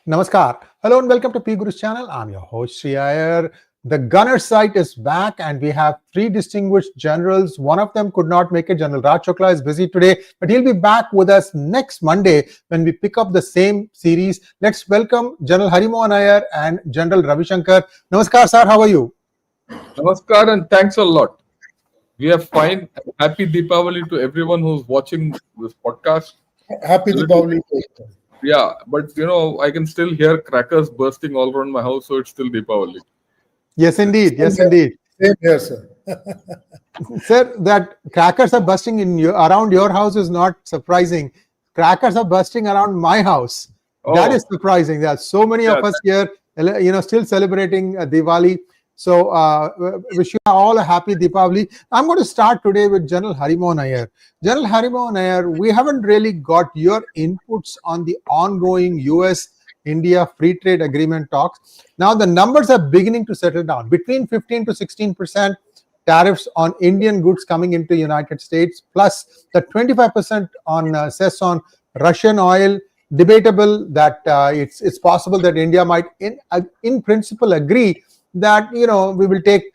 Namaskar. Hello and welcome to P Guru's channel. I'm your host Sri Iyer. The gunner site is back and we have three distinguished generals. One of them could not make it. General Raj Shukla is busy today, but he'll be back with us next Monday when we pick up the same series. Let's welcome General Harimohan Iyer and General Ravi Shankar. Namaskar, sir. How are you? Namaskar and thanks a lot. We are fine. Happy Deepavali to everyone who's watching this podcast. Happy Deepavali. Yeah, but I can still hear crackers bursting all around my house, so it's still Deepavali. Yes, indeed. Yes, indeed. Same here, sir. Sir, that crackers are bursting around your house is not surprising. Crackers are bursting around my house. That is surprising. There are so many of us here, still celebrating Diwali. So, wish you all a happy Deepavali. I'm going to start today with General Harimohan Iyer. General Harimohan Iyer, we haven't really got your inputs on the ongoing US-India free trade agreement talks. Now, the numbers are beginning to settle down. Between 15 to 16% tariffs on Indian goods coming into the United States, plus the 25% on cess on Russian oil. Debatable that it's possible that India might, in principle, agree that we will take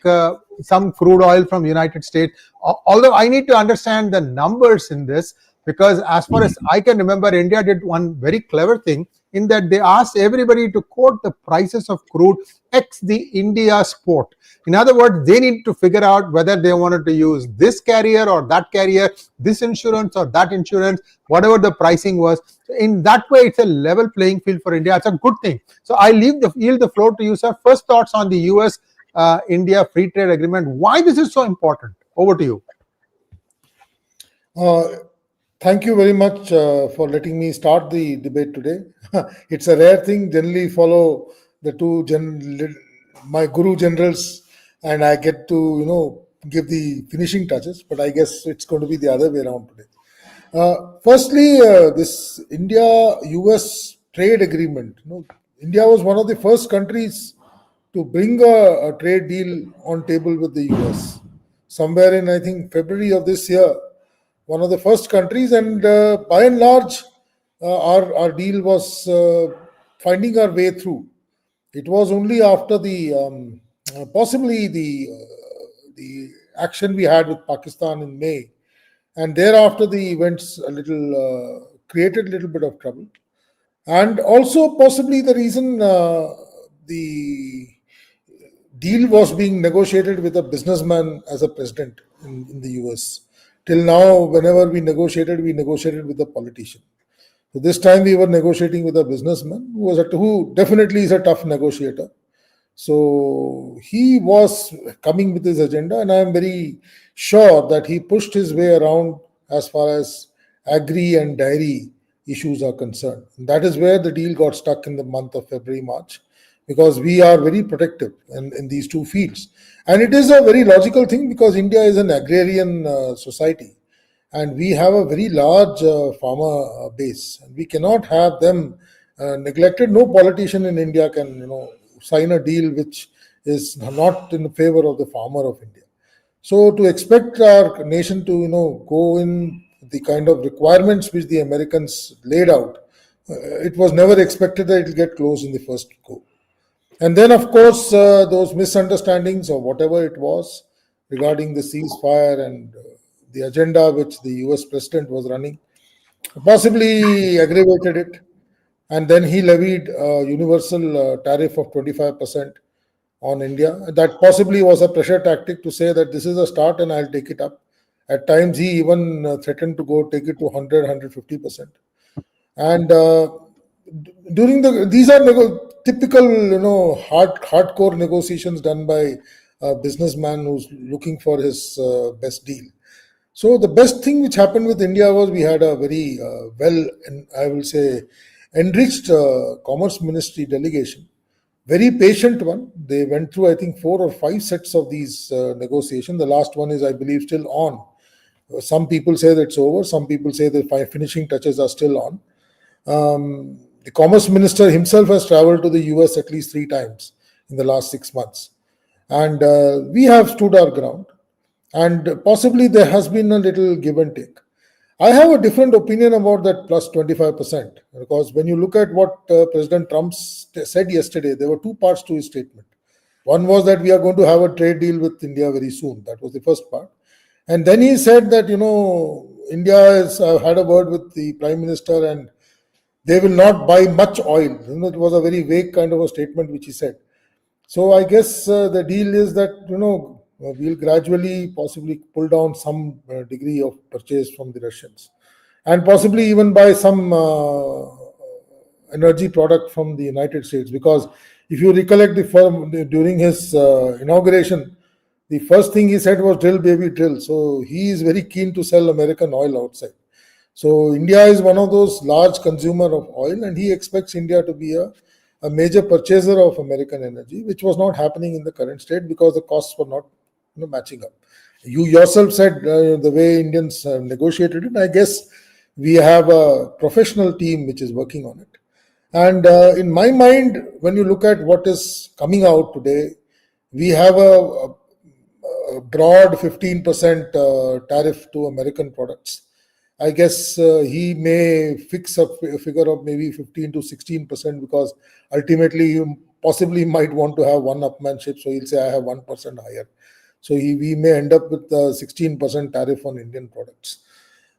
some crude oil from United States. Although I need to understand the numbers in this, because as far as I can remember, India did one very clever thing in that they asked everybody to quote the prices of crude ex the India's port. In other words, they need to figure out whether they wanted to use this carrier or that carrier, this insurance or that insurance, whatever the pricing was. In that way, it's a level playing field for India. It's a good thing. So I yield the floor to you, sir. First thoughts on the US-India free trade agreement. Why this is so important? Over to you. Thank you very much for letting me start the debate today. It's a rare thing. Generally follow the two my guru generals, and I get to give the finishing touches. But I guess it's going to be the other way around today. Firstly, this India-US trade agreement. India was one of the first countries to bring a trade deal on table with the US. Somewhere in, I think, February of this year, one of the first countries, and by and large, our deal was finding our way through. It was only after the possibly the action we had with Pakistan in May, and thereafter the events created a little bit of trouble, and also possibly the reason the deal was being negotiated with a businessman as a president in the US. Till now, whenever we negotiated with a politician. So this time we were negotiating with a businessman who definitely is a tough negotiator. So he was coming with his agenda, and I am very sure that he pushed his way around as far as agri and dairy issues are concerned. And that is where the deal got stuck in the month of February, March, because we are very protective in these two fields. And it is a very logical thing because India is an agrarian society, and we have a very large farmer base, and we cannot have them neglected. No politician in India can sign a deal which is not in favor of the farmer of India. So to expect our nation to go in the kind of requirements which the Americans laid out, it was never expected that it will get closed in the first go. And then, of course, those misunderstandings or whatever it was regarding the ceasefire and the agenda which the US president was running possibly aggravated it. And then he levied a universal tariff of 25% on India. That possibly was a pressure tactic to say that this is a start and I'll take it up. At times, he even threatened to take it to 100, 150%. And these are typical, hardcore negotiations done by a businessman who's looking for his best deal. So the best thing which happened with India was we had a very I will say, enriched Commerce Ministry delegation. Very patient one. They went through, I think, 4 or 5 sets of these negotiations. The last one is, I believe, still on. Some people say that it's over. Some people say the finishing touches are still on. The Commerce Minister himself has traveled to the US at least 3 times in the last 6 months. And we have stood our ground. And possibly there has been a little give and take. I have a different opinion about that plus 25%, because when you look at what President Trump said yesterday, there were two parts to his statement. One was that we are going to have a trade deal with India very soon. That was the first part. And then he said that, India has had a word with the Prime Minister and they will not buy much oil. It was a very vague kind of a statement which he said. So I guess the deal is that, we'll gradually possibly pull down some degree of purchase from the Russians, and possibly even buy some energy product from the United States. Because if you recollect during his inauguration, the first thing he said was drill, baby, drill. So he is very keen to sell American oil outside. So India is one of those large consumer of oil, and he expects India to be a major purchaser of American energy, which was not happening in the current state because the costs were not matching up. You yourself said the way Indians negotiated it. I guess we have a professional team which is working on it. And in my mind, when you look at what is coming out today, we have a broad 15% tariff to American products. I guess he may fix a figure of maybe 15 to 16%, because ultimately he possibly might want to have one upmanship. So he'll say, I have 1% higher. So we may end up with a 16% tariff on Indian products.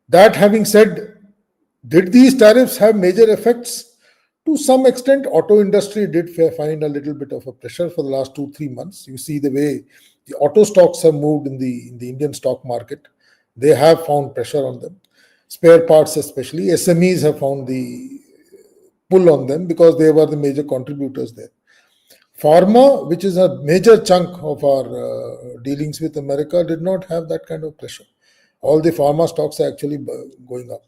That having said, did these tariffs have major effects? To some extent, auto industry did find a little bit of a pressure for the last 2-3 months. You see the way the auto stocks have moved in the Indian stock market. They have found pressure on them. Spare parts especially, SMEs have found the pull on them because they were the major contributors there. Pharma, which is a major chunk of our dealings with America, did not have that kind of pressure. All the pharma stocks are actually going up.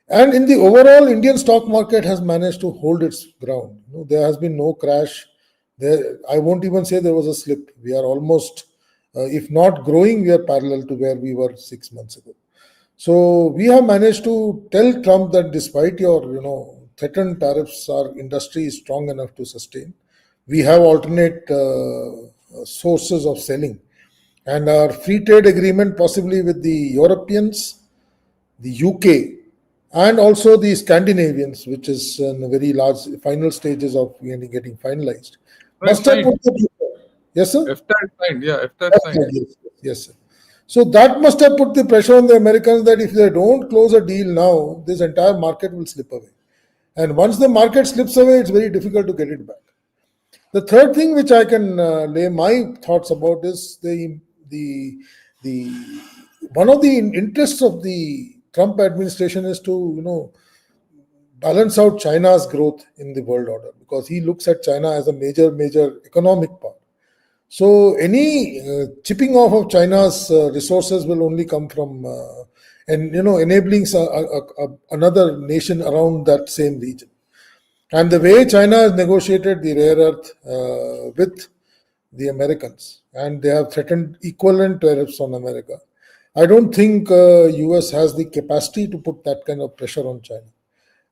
And in the overall, Indian stock market has managed to hold its ground. There has been no crash. I won't even say there was a slip. We are almost, if not growing, we are parallel to where we were 6 months ago. So we have managed to tell Trump that despite your, threatened tariffs, our industry is strong enough to sustain. We have alternate sources of selling. And our free trade agreement, possibly with the Europeans, the UK, and also the Scandinavians, which is in a very large final stages of getting finalized. Must have put the, yes, sir? FTA signed, yeah, FTA signed. Yes, sir. So that must have put the pressure on the Americans that if they don't close a deal now, this entire market will slip away. And once the market slips away, it's very difficult to get it back. The third thing which I can lay my thoughts about is the one of the interests of the Trump administration is to balance out China's growth in the world order, because he looks at China as a major economic power. So any chipping off of China's resources will only come from enabling another nation around that same region. And the way China has negotiated the rare earth with the Americans, and they have threatened equivalent tariffs on America, I don't think US has the capacity to put that kind of pressure on China.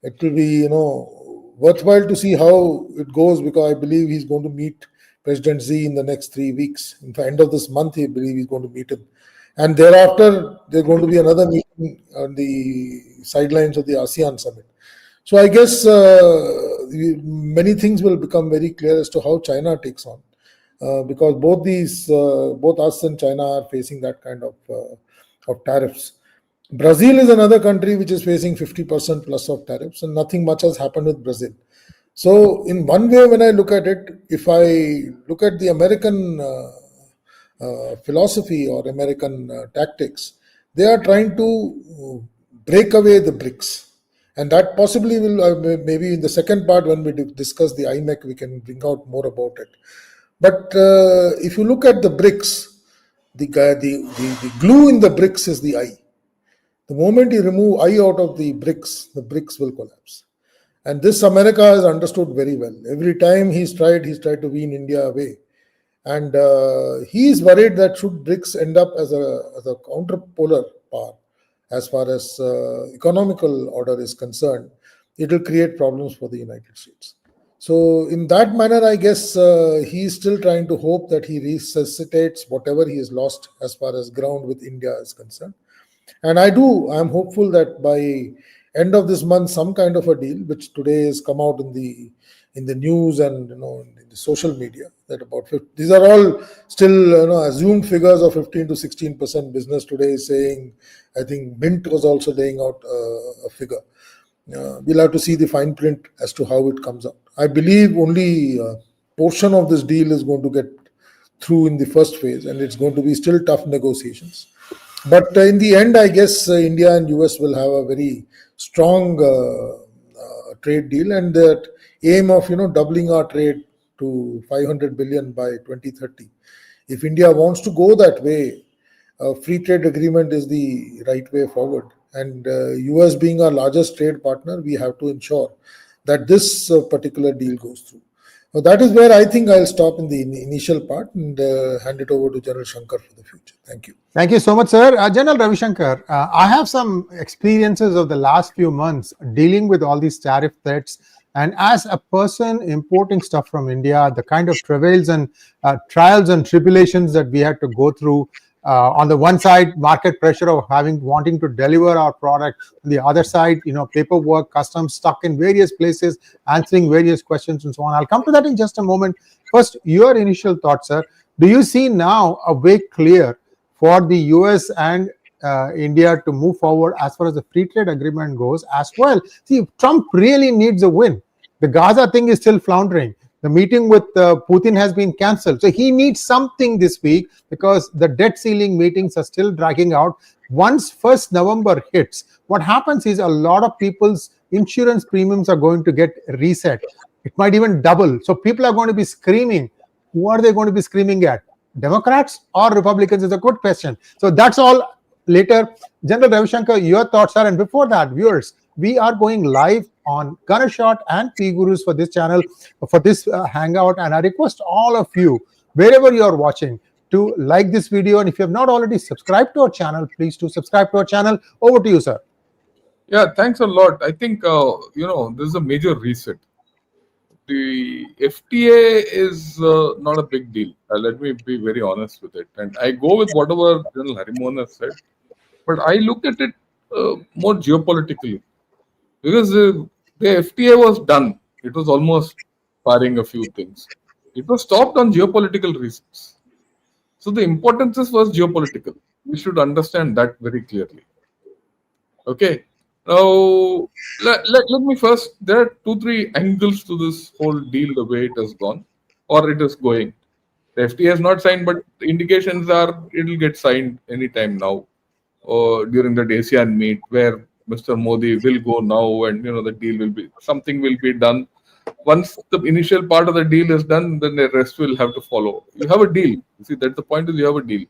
It will be worthwhile to see how it goes, because I believe he's going to meet President Xi in the next 3 weeks. In the end of this month, I believe he's going to meet him. And thereafter, there's going to be another meeting on the sidelines of the ASEAN summit. So I guess many things will become very clear as to how China takes on, because both us and China are facing that kind of tariffs. Brazil is another country which is facing 50% plus of tariffs, and nothing much has happened with Brazil. So in one way, when I look at it, if I look at the American philosophy or American tactics, they are trying to break away the BRICS. And that possibly will, maybe in the second part when we discuss the IMEC, we can bring out more about it. But if you look at the BRICS, the glue in the BRICS is the I. The moment you remove I out of the BRICS will collapse. And this America has understood very well. Every time he's tried to wean India away. And he is worried that should BRICS end up as a counterpolar power, as far as economical order is concerned, it will create problems for the United States. So in that manner, I guess he is still trying to hope that he resuscitates whatever he has lost as far as ground with India is concerned. And I'm hopeful that by end of this month, some kind of a deal, which today has come out in the news and in the social media, that about 50, these are all still assumed figures of 15 to 16% business today is saying. I think Mint was also laying out a figure. We'll have to see the fine print as to how it comes out. I believe only a portion of this deal is going to get through in the first phase, and it's going to be still tough negotiations. But in the end, I guess India and US will have a very strong trade deal, and that aim of doubling our trade to 500 billion by 2030. If India wants to go that way, a free trade agreement is the right way forward. And US being our largest trade partner, we have to ensure that this particular deal goes through. So that is where I think I'll stop in the initial part and hand it over to General Shankar for the future. Thank you. Thank you so much, sir. General Ravi Shankar, I have some experiences of the last few months dealing with all these tariff threats. And as a person importing stuff from India, the kind of travails and trials and tribulations that we had to go through, on the one side, market pressure of wanting to deliver our product. On the other side, paperwork, customs stuck in various places, answering various questions and so on. I'll come to that in just a moment. First, your initial thoughts, sir. Do you see now a way clear for the US and India to move forward as far as the free trade agreement goes as well? See, Trump really needs a win. The Gaza thing is still floundering. The meeting with Putin has been cancelled. So he needs something this week because the debt ceiling meetings are still dragging out. Once 1st November hits, what happens is a lot of people's insurance premiums are going to get reset. It might even double. So people are going to be screaming. Who are they going to be screaming at? Democrats or Republicans is a good question. So that's all later. General Ravi Shankar, your thoughts are, and before that, viewers, we are going live on Gunnershot and P Gurus for this channel, for this hangout. And I request all of you, wherever you are watching, to like this video. And if you have not already subscribed to our channel, please do subscribe to our channel. Over to you, sir. Yeah, thanks a lot. I think, this is a major reset. The FTA is not a big deal. Let me be very honest with it. And I go with whatever General Harimohan has said. But I look at it more geopolitically. Because the FTA was done. It was almost barring a few things. It was stopped on geopolitical reasons. So the importance was geopolitical. We should understand that very clearly. Okay. Now, let me first, there are 2-3 angles to this whole deal, the way it has gone, or it is going. The FTA is not signed, but the indications are it will get signed anytime now, or during the Asia IMEC, where Mr. Modi will go now, and the deal will be, something will be done. Once the initial part of the deal is done, then the rest will have to follow. You have a deal. You see, that's the point, is you have a deal.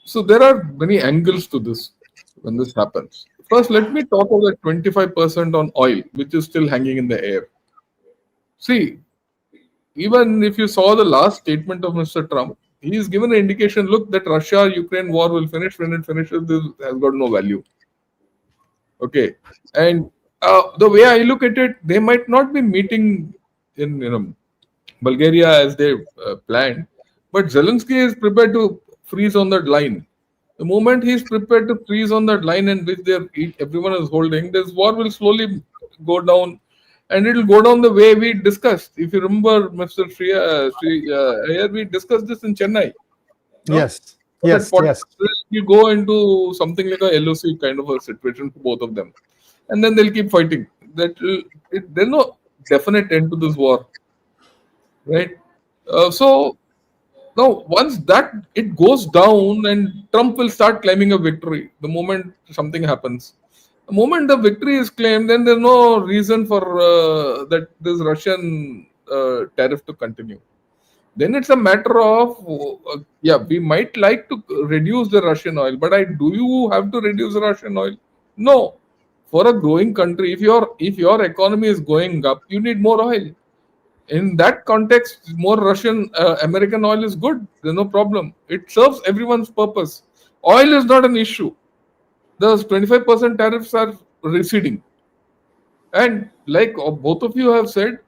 So there are many angles to this when this happens. First, let me talk about the 25% on oil, which is still hanging in the air. See, even if you saw the last statement of Mr. Trump, he is given an indication, look, that Russia-Ukraine war will finish. When it finishes, this has got no value. Okay. And the way I look at it, they might not be meeting in Bulgaria as they planned, but Zelensky is prepared to freeze on that line. The moment he is prepared to freeze on that line and which everyone is holding, this war will slowly go down, and it will go down the way we discussed. If you remember, Mr. Iyer, we discussed this in Chennai. No? Yes. Yes. You go into something like a LOC kind of a situation for both of them, and then they'll keep fighting. There's no definite end to this war, right? So now, once that it goes down, and Trump will start claiming a victory the moment something happens. The moment the victory is claimed, then there's no reason for that this Russian tariff to continue. Then it's a matter of, we might like to reduce the Russian oil, but do you have to reduce Russian oil? No. For a growing country, if your economy is going up, you need more oil. In that context, more Russian American oil is good. There's no problem. It serves everyone's purpose. Oil is not an issue. Those 25% tariffs are receding. And like both of you have said,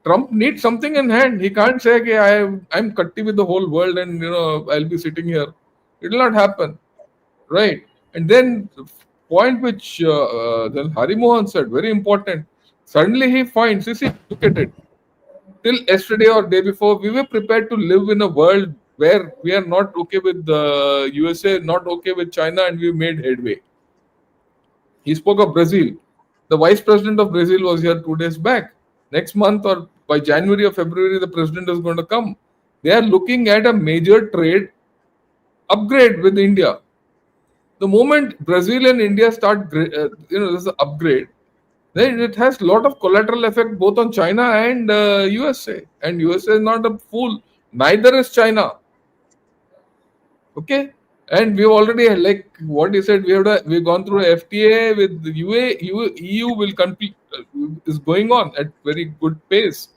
Trump needs something in hand. He can't say, okay, I'm cutty with the whole world and I'll be sitting here. It will not happen, right? And then the point which then Harimohan said, very important. Suddenly he finds, you see, look at it. Till yesterday or day before, we were prepared to live in a world where we are not okay with the USA, not okay with China, and we made headway. He spoke of Brazil. The vice president of Brazil was here 2 days back. Next month or by January or February, the president is going to come. They are looking at a major trade upgrade with India. The moment Brazil and India start, this upgrade, then it has a lot of collateral effect both on China and USA. And USA is not a fool. Neither is China. Okay, and we've already, like what you said, we've gone through a FTA with the EU will compete, is going on at very good pace.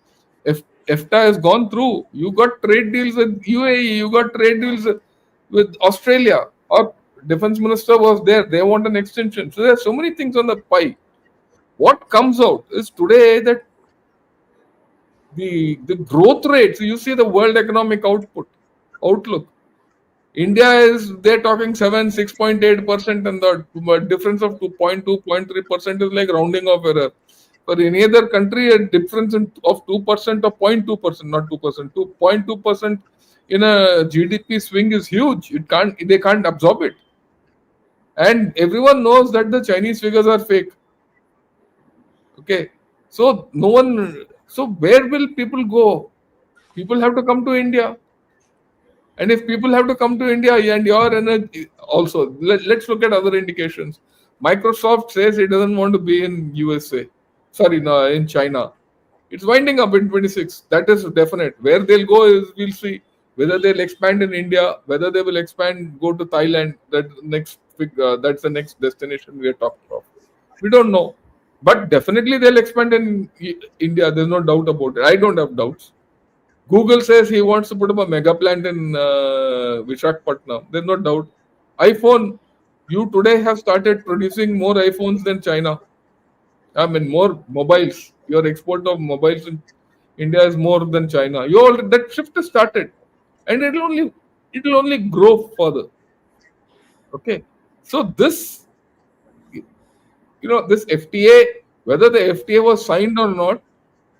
If FTA has gone through, you got trade deals with UAE, you got trade deals with Australia. Our defense minister was there. They want an extension. So there are so many things on the pie. What comes out is today that the growth rates. You see the world economic outlook. India is, they're talking 6.8%, and the difference of 2.3% is like rounding off error. For any other country, a difference of 2% or 0.2%, not 2%, 2.2% in a GDP swing is huge. They can't absorb it. And everyone knows that the Chinese figures are fake. Okay. So where will people go? People have to come to India. And if people have to come to India and your energy also, let's look at other indications. Microsoft says it doesn't want to be in USA. Sorry, no, in China. It's winding up in 26. That is definite. Where they'll go is we'll see. Whether they'll expand in India, whether they will expand, go to Thailand. That's the next destination we are talking of. We don't know, but definitely they'll expand in India. There's no doubt about it. I don't have doubts. Google says he wants to put up a mega plant in Visakhapatnam. There's no doubt. iPhone, you today have started producing more iPhones than China. I mean, more mobiles. Your export of mobiles in India is more than China. That shift has started, and it'll only grow further. Okay, so this this FTA, whether the FTA was signed or not,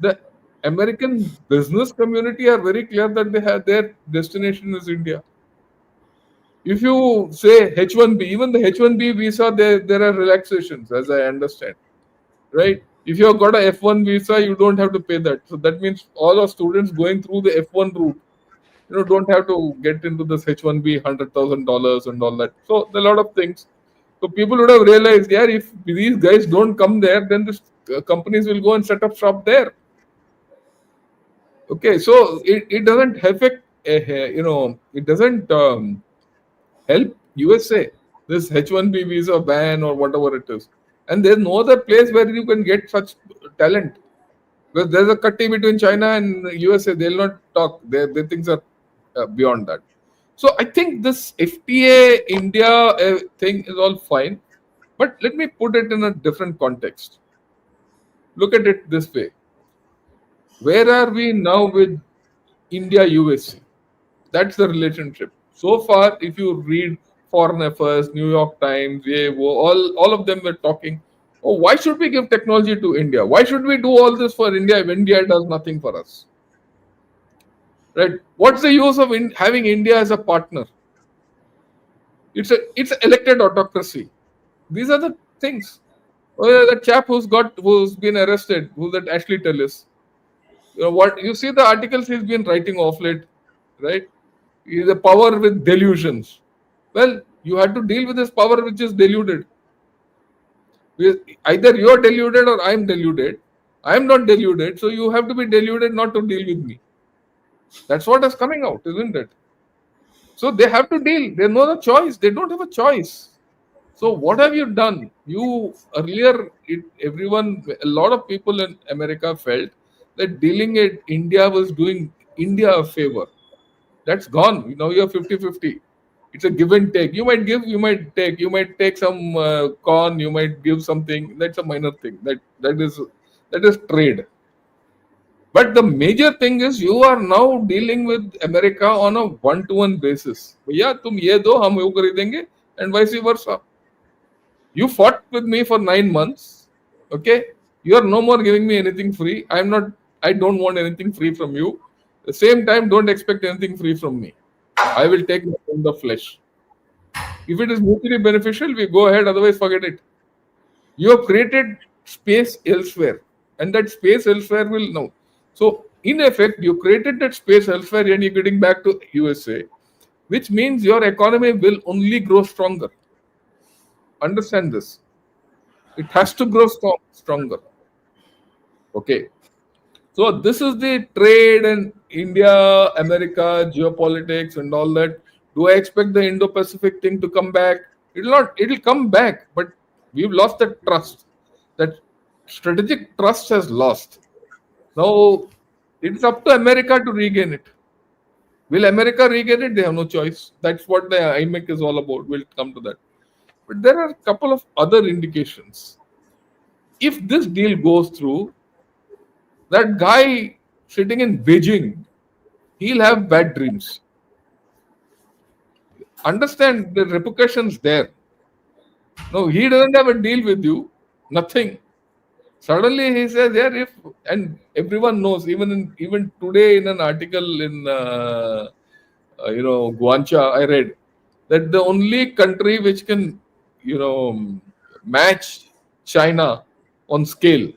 the American business community are very clear that they have their destination is India. If you say H1B, even the H1B visa, there are relaxations, as I understand, right? If you have got a F1 visa, you don't have to pay that. So that means all our students going through the F1 route, don't have to get into this H1B $100,000 and all that. So there are a lot of things. So people would have realized, yeah, if these guys don't come there, then this companies will go and set up shop there. Okay, so it doesn't affect, it doesn't help USA, this H1B visa ban or whatever it is. And there's no other place where you can get such talent. Because there's a cutty between China and USA. They'll not talk. Their things are beyond that. So I think this FTA India thing is all fine. But let me put it in a different context. Look at it this way. Where are we now with India USA? That's the relationship. So far, if you read Foreign Affairs, New York Times, all of them were talking, oh, why should we give technology to India? Why should we do all this for India if India does nothing for us? Right? What's the use of having India as a partner? It's an elected autocracy. These are the things. The chap who's been arrested, who's that Ashley Tellis. What you see the articles he's been writing off late, right? Is a power with delusions. Well, you had to deal with this power which is deluded. Either you're deluded or I'm deluded. I'm not deluded, so you have to be deluded not to deal with me. That's what is coming out, isn't it? So they have to deal. There's no other choice. They don't have a choice. So what have you done? You earlier, a lot of people in America felt that dealing it, India was doing India a favor. That's gone. Now you're 50-50. It's a give and take. You might give, you might take. You might take some corn. You might give something. That's a minor thing. That is trade. But the major thing is you are now dealing with America on a one-to-one basis. भैया तुम ये दो हम वो खरीदेंगे and vice versa. You fought with me for 9 months. Okay, you are no more giving me anything free. I'm not. I don't want anything free from you. At the same time, don't expect anything free from me. I will take the flesh. If it is mutually beneficial, we go ahead. Otherwise, forget it. You have created space elsewhere, and that space elsewhere will now. So, in effect, you created that space elsewhere, and you're getting back to USA, which means your economy will only grow stronger. Understand this. It has to grow stronger. Okay. So this is the trade and India, America, geopolitics and all that. Do I expect the Indo-Pacific thing to come back? It'll not. It'll come back, but we've lost that trust. That strategic trust has lost. Now it's up to America to regain it. Will America regain it? They have no choice. That's what the IMEC is all about. We'll come to that. But there are a couple of other indications. If this deal goes through, that guy sitting in Beijing, he'll have bad dreams. Understand the repercussions there. No, he doesn't have a deal with you, nothing. Suddenly he says, "Yeah, if," and everyone knows, even today in an article in Guancha, I read that the only country which can match China on scale,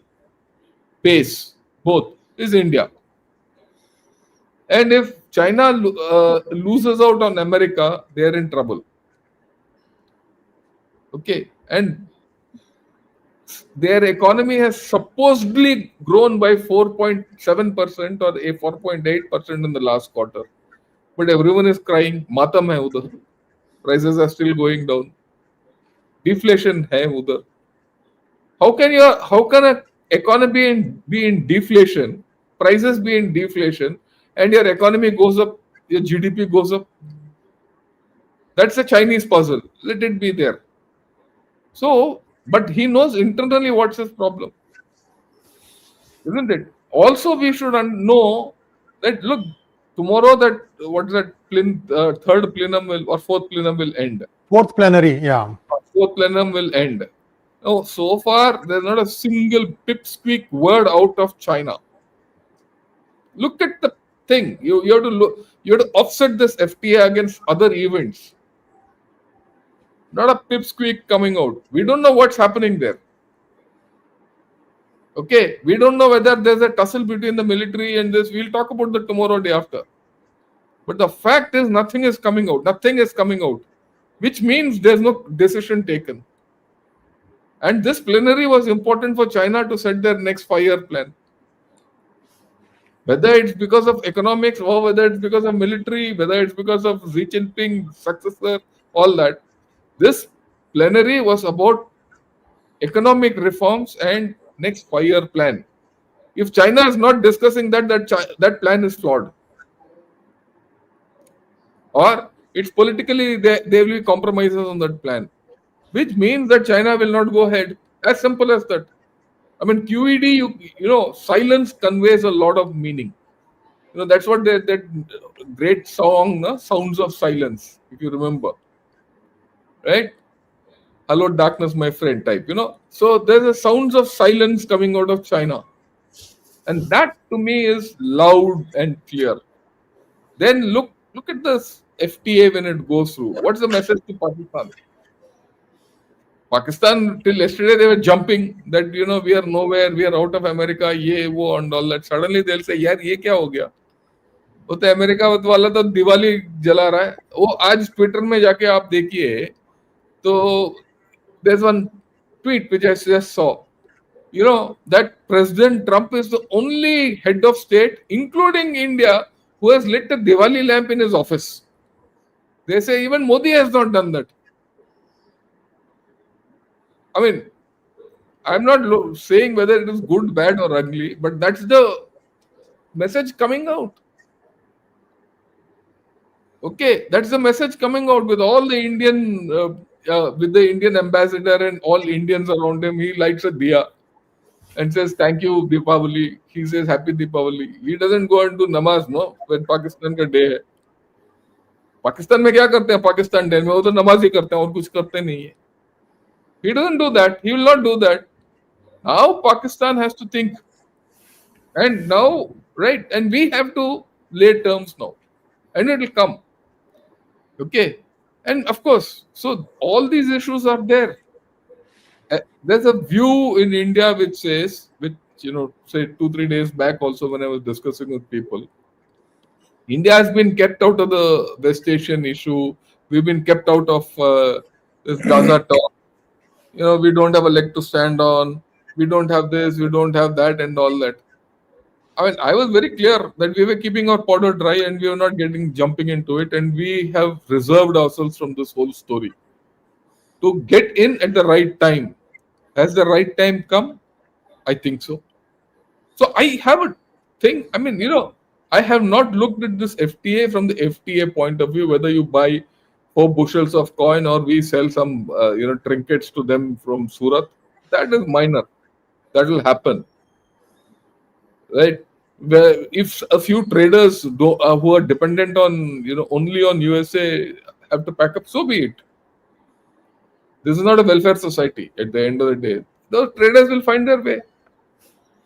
pace, both is India. And if China loses out on America, they are in trouble. Okay, and their economy has supposedly grown by 4.7% or 4.8% in the last quarter. But everyone is crying, matam hai udhar. Prices are still going down. Deflation hai udhar. How can an economy be in deflation, prices be in deflation, and your economy goes up, your GDP goes up? That's a Chinese puzzle. Let it be there. So, but he knows internally what's his problem, isn't it? Also, we should know that look, tomorrow third plenum or fourth plenum will end. Fourth plenary, yeah. Fourth plenum will end. Now, so far, there's not a single pipsqueak word out of China. Look at the thing. You have to look. You have to offset this FTA against other events. Not a pipsqueak coming out. We don't know what's happening there. Okay, we don't know whether there's a tussle between the military and this. We'll talk about that tomorrow, day after. But the fact is, nothing is coming out. Nothing is coming out, which means there's no decision taken. And this plenary was important for China to set their next 5-year plan. Whether it's because of economics or whether it's because of military, whether it's because of Xi Jinping's successor, all that. This plenary was about economic reforms and next 5-year plan. If China is not discussing that plan is flawed. Or it's politically, there will be compromises on that plan. Which means that China will not go ahead. As simple as that. I mean, QED, silence conveys a lot of meaning. That's what that great song, Sounds of Silence, if you remember. Right? Hello, darkness, my friend type, So there's a sounds of silence coming out of China. And that to me is loud and clear. Then look at this FTA when it goes through. What's the message to Pakistan? Pakistan, till yesterday, they were jumping that, we are nowhere, we are out of America, ye, wo, and all that. Suddenly, they'll say, yaar, ye kya ho gaya? वो तो America वाला तो दिवाली जला रहा है. वो आज Twitter में जाके आप देखिए तो there's one tweet which I just saw. That President Trump is the only head of state, including India, who has lit a Diwali lamp in his office. They say even Modi has not done that. I mean, I'm not saying whether it is good, bad, or ugly, but that's the message coming out. Okay, that's the message coming out with all the with the Indian ambassador and all Indians around him. He lights a diya. and says thank you Deepavali. He says happy Deepavali. He doesn't go and do namaz, no, when Pakistan का day है. पाकिस्तान में क्या करते हैं Pakistan day में? वो तो नमाज ही करते हैं और कुछ करते नहीं है. He doesn't do that. He will not do that. Now Pakistan has to think, and now, right, and we have to lay terms now, and it will come. Okay, and of course, so all these issues are there. There's a view in India which says, which say 2-3 days back also when I was discussing with people, India has been kept out of the West Asian issue. We've been kept out of this Gaza talk. We don't have a leg to stand on. We don't have this. We don't have that, and all that. I mean, I was very clear that we were keeping our powder dry and we were not jumping into it, and we have reserved ourselves from this whole story to get in at the right time. Has the right time come? I think so. So I have a thing. I mean, I have not looked at this FTA from the FTA point of view, whether you buy 4 bushels of coin or we sell some, trinkets to them from Surat. That is minor. That will happen. Right? Where if a few traders who are dependent on, only on USA have to pack up, so be it. This is not a welfare society at the end of the day. The traders will find their way.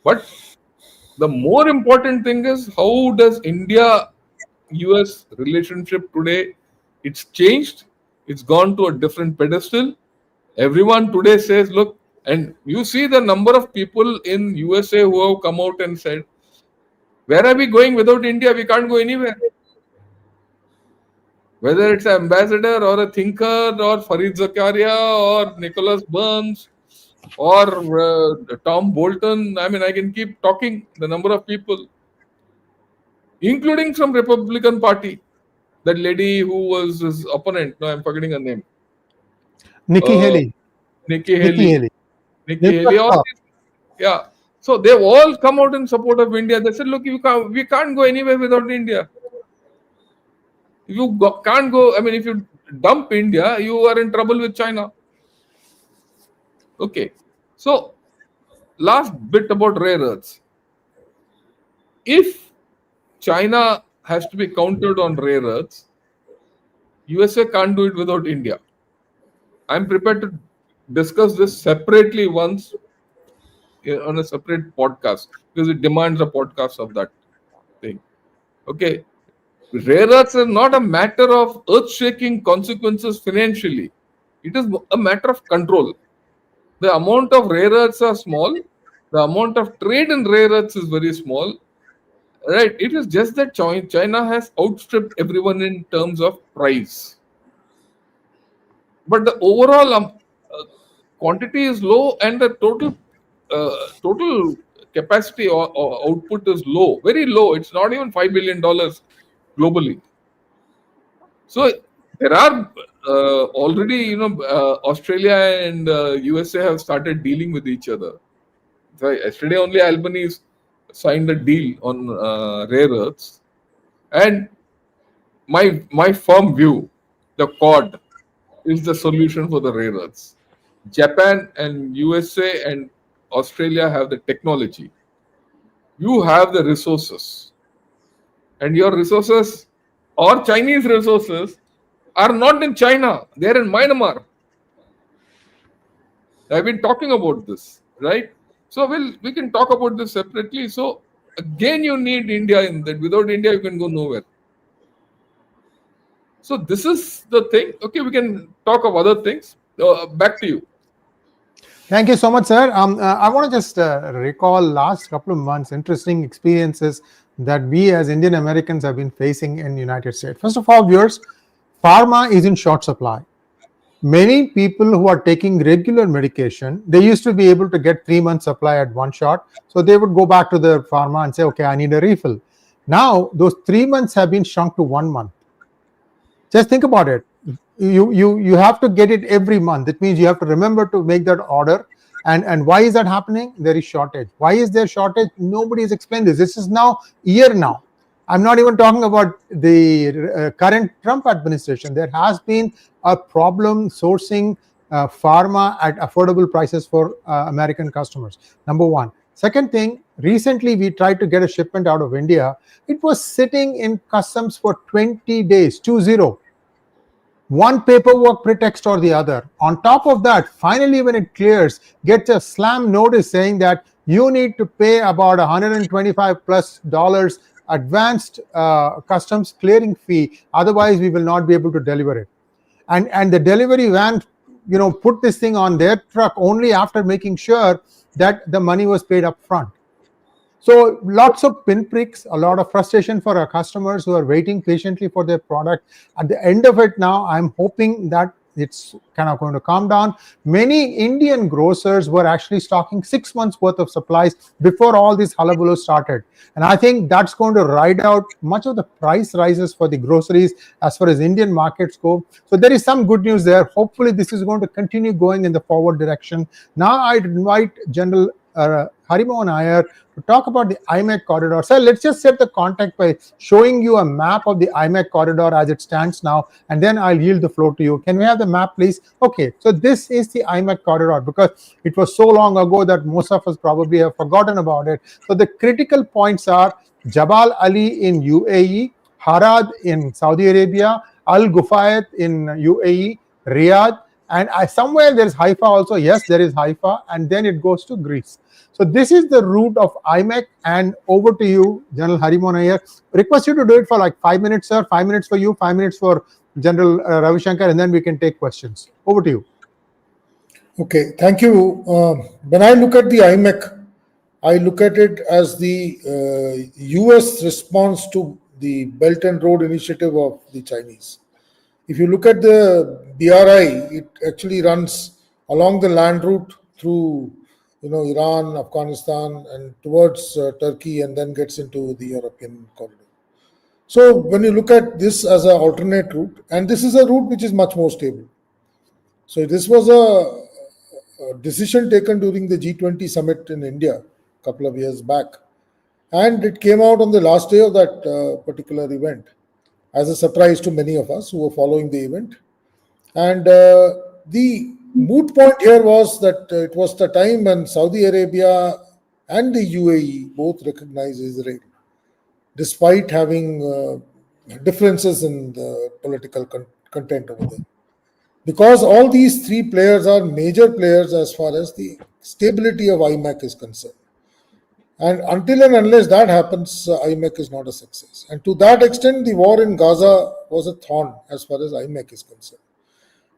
But the more important thing is, how does India-US relationship today? It's changed. It's gone to a different pedestal. Everyone today says, look, and you see the number of people in USA who have come out and said, where are we going without India? We can't go anywhere. Whether it's an ambassador or a thinker or Farid Zakaria or Nicholas Burns or Tom Bolton. I mean, I can keep talking the number of people, including from Republican Party. That lady who was his opponent. No, I'm forgetting her name. Nikki Haley. Nikki Haley. All these, yeah. So they've all come out in support of India. They said, look, we can't go anywhere without India. Can't go. I mean, if you dump India, you are in trouble with China. Okay. So, last bit about rare earths. If China has to be countered on rare earths, USA can't do it without India. I'm prepared to discuss this separately once on a separate podcast because it demands a podcast of that thing. Okay. Rare earths is not a matter of earth-shaking consequences financially. It is a matter of control. The amount of rare earths are small. The amount of trade in rare earths is very small. Right? It is just that China has outstripped everyone in terms of price. But the overall quantity is low and the total capacity or output is low, very low. It's not even $5 billion globally. So there are already, Australia and USA have started dealing with each other. So yesterday only Albanese signed a deal on rare earths, and my firm view, the COD is the solution for the rare earths. Japan and USA and Australia have the technology. You have the resources, and your resources or Chinese resources are not in China. They are in Myanmar. I've been talking about this, right? So we can talk about this separately. So again, you need India in that. Without India, you can go nowhere. So this is the thing. Okay, we can talk of other things. Back to you. Thank you so much, sir. I want to just recall last couple of months interesting experiences that we as Indian Americans have been facing in the United States. First of all, viewers, pharma is in short supply. Many people who are taking regular medication, they used to be able to get 3 months supply at one shot. So they would go back to the pharma and say, okay, I need a refill. Now, those 3 months have been shrunk to 1 month. Just think about it. You have to get it every month. It means you have to remember to make that order. And why is that happening? There is shortage. Why is there shortage? Nobody has explained this. This is now year now. I'm not even talking about the current Trump administration. There has been a problem sourcing pharma at affordable prices for American customers. Number one. Second thing, recently we tried to get a shipment out of India. It was sitting in customs for 20 days, 20. One paperwork pretext or the other. On top of that, finally when it clears, gets a slam notice saying that you need to pay about $125+ advanced customs clearing fee, otherwise we will not be able to deliver it. And the delivery van, put this thing on their truck only after making sure that the money was paid up front. So lots of pinpricks, a lot of frustration for our customers who are waiting patiently for their product. At the end of it now, I'm hoping that it's kind of going to calm down. Many Indian grocers were actually stocking 6 months worth of supplies before all this hullabaloo started. And I think that's going to ride out much of the price rises for the groceries as far as Indian markets go. So there is some good news there. Hopefully this is going to continue going in the forward direction. Now I'd invite General Harimohan Iyer to talk about the IMEC corridor. Sir, let's just set the context by showing you a map of the IMEC corridor as it stands now, and then I'll yield the floor to you. Can we have the map, please? Okay, so this is the IMEC corridor, because it was so long ago that most of us probably have forgotten about it. So the critical points are Jabal Ali in UAE, Harad in Saudi Arabia, Al Gufayat in UAE, Riyadh, and somewhere there is Haifa also. Yes, there is Haifa, and then it goes to Greece. So this is the route of IMEC, and over to you, General Harimohan Iyer. Request you to do it for like 5 minutes, sir. 5 minutes for you, 5 minutes for General Ravi Shankar, and then we can take questions. Over to you. Okay, thank you. When I look at the IMEC, I look at it as the US response to the Belt and Road Initiative of the Chinese. If you look at the BRI, it actually runs along the land route through Iran, Afghanistan, and towards Turkey, and then gets into the European corridor. So when you look at this as an alternate route, and this is a route which is much more stable. So this was a decision taken during the G20 summit in India a couple of years back, and it came out on the last day of that particular event as a surprise to many of us who were following the event. And the moot point here was that it was the time when Saudi Arabia and the UAE both recognized Israel, despite having differences in the political content over there. Because all these three players are major players as far as the stability of IMAC is concerned. And until and unless that happens, IMEC is not a success. And to that extent, the war in Gaza was a thorn as far as IMEC is concerned.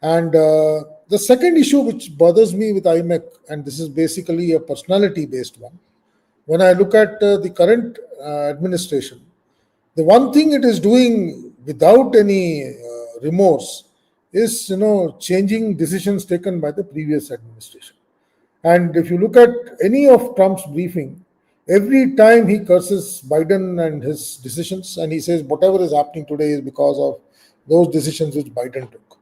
And the second issue which bothers me with IMEC, and this is basically a personality-based one, when I look at the current administration, the one thing it is doing without any remorse is, changing decisions taken by the previous administration. And if you look at any of Trump's briefing, every time he curses Biden and his decisions, and he says whatever is happening today is because of those decisions which Biden took.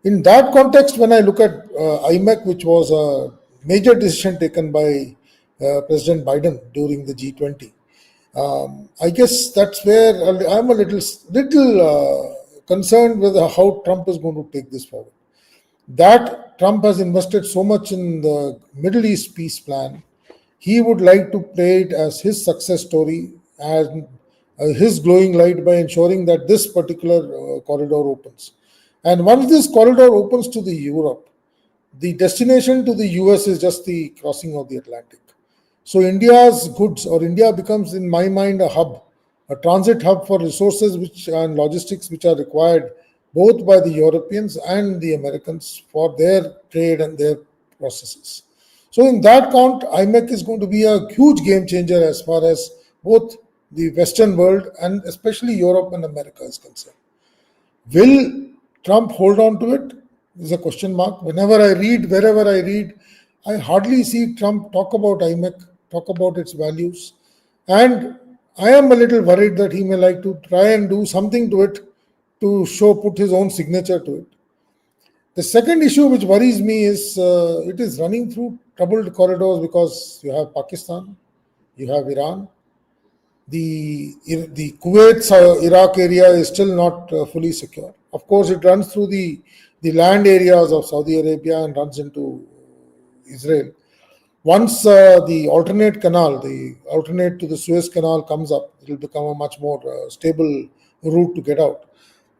In that context, when I look at IMEC, which was a major decision taken by President Biden during the G20, I guess that's where I'm a little concerned with how Trump is going to take this forward. That Trump has invested so much in the Middle East peace plan, he would like to play it as his success story, as his glowing light, by ensuring that this particular corridor opens. And once this corridor opens to the Europe, the destination to the US is just the crossing of the Atlantic. So India's goods, or India becomes, in my mind, a hub, a transit hub for resources and logistics which are required both by the Europeans and the Americans for their trade and their processes. So in that count, IMEC is going to be a huge game changer as far as both the Western world and especially Europe and America is concerned. Will Trump hold on to it? Is a question mark. Whenever I read, wherever I read, I hardly see Trump talk about IMEC, talk about its values. And I am a little worried that he may like to try and do something to it to put his own signature to it. The second issue which worries me is it is running through troubled corridors, because you have Pakistan, you have Iran. The Kuwait-Iraq area is still not fully secure. Of course, it runs through the land areas of Saudi Arabia and runs into Israel. Once the alternate canal, the alternate to the Suez Canal comes up, it will become a much more stable route to get out.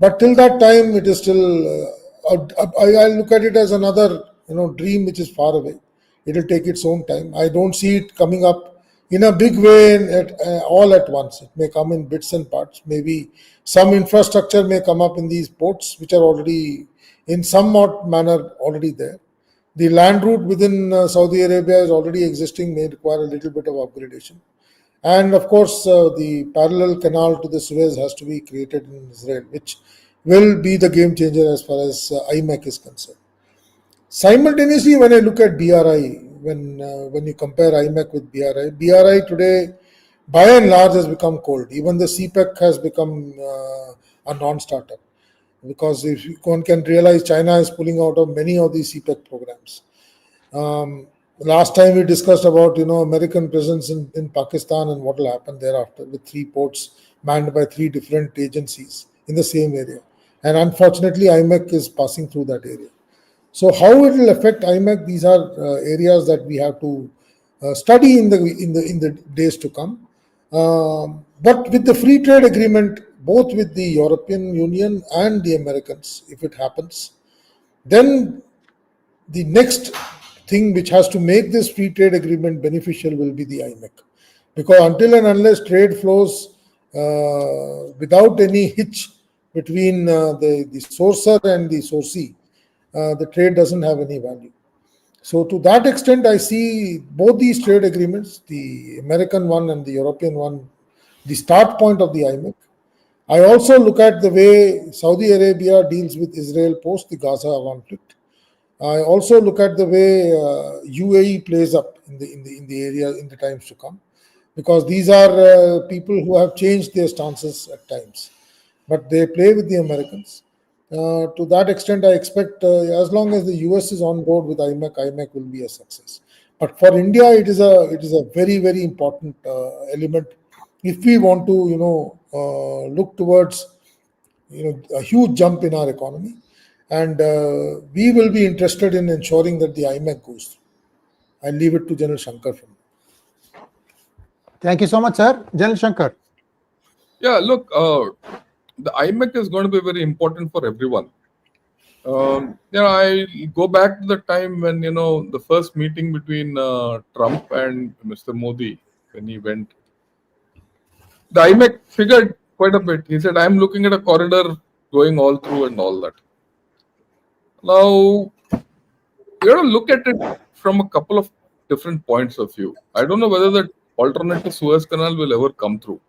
But till that time, it is still. I look at it as another, dream which is far away. It will take its own time. I don't see it coming up in a big way all at once. It may come in bits and parts. Maybe some infrastructure may come up in these ports, which are already in somewhat manner already there. The land route within Saudi Arabia is already existing, may require a little bit of upgradation. And of course, the parallel canal to the Suez has to be created in Israel, which will be the game changer as far as IMEC is concerned. Simultaneously, when I look at BRI, when you compare IMEC with BRI today, by and large, has become cold. Even the CPEC has become a non-starter, because if one can realize, China is pulling out of many of these CPEC programs. Last time we discussed about American presence in Pakistan and what will happen thereafter with 3 ports manned by 3 different agencies in the same area, and unfortunately IMEC is passing through that area. So how it will affect IMEC? These are areas that we have to study in the days to come. But with the free trade agreement, both with the European Union and the Americans, if it happens, then the next thing which has to make this free trade agreement beneficial will be the IMEC. Because until and unless trade flows without any hitch between the sourcer and the sourcee, the trade doesn't have any value. So to that extent, I see both these trade agreements, the American one and the European one, the start point of the IMEC. I also look at the way Saudi Arabia deals with Israel post the Gaza conflict. I also look at the way UAE plays up in the area in the times to come, because these are people who have changed their stances at times, but they play with the Americans. To that extent, I expect as long as the US is on board with IMEC, IMEC will be a success. But for India, it is a very, very important element if we want to look towards a huge jump in our economy, and we will be interested in ensuring that the IMEC goes through. I'll leave it to General Shankar from. Thank you so much, sir. General Shankar. Yeah, look, the IMEC is going to be very important for everyone. I go back to the time when the first meeting between Trump and Mr. Modi, when he went. The IMEC figured quite a bit. He said, "I'm looking at a corridor going all through and all that." Now, you got to look at it from a couple of different points of view. I don't know whether the alternative Suez Canal will ever come through.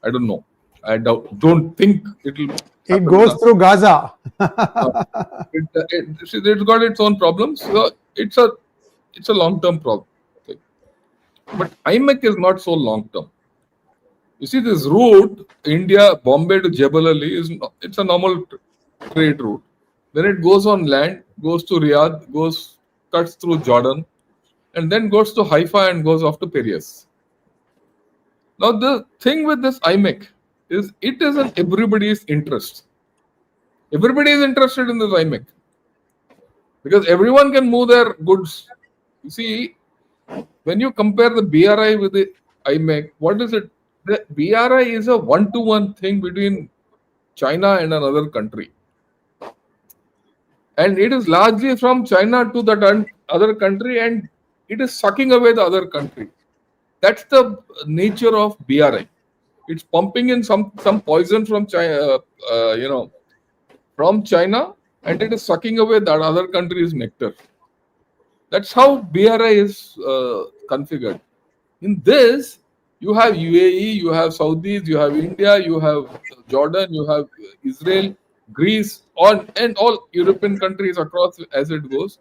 I don't know. I don't think it will. It goes through Gaza. It's got its own problems. So it's a long-term problem. Okay. But IMEC is not so long-term. You see, this route, India, Bombay to Jebel Ali, it's a normal trade route. Then it goes on land, goes to Riyadh, cuts through Jordan, and then goes to Haifa and goes off to Piraeus. Now, the thing with this IMEC is it is in everybody's interest. Everybody is interested in this IMEC because everyone can move their goods. You see, when you compare the BRI with the IMEC, what is it? The BRI is a one-to-one thing between China and another country. And it is largely from China to that other country, and it is sucking away the other country. That's the nature of BRI. It's pumping in some poison from China, from China, and it is sucking away that other country's nectar. That's how BRI is configured. In this, you have UAE, you have Saudis, you have India, you have Jordan, you have Israel, Greece, and all European countries across as it goes.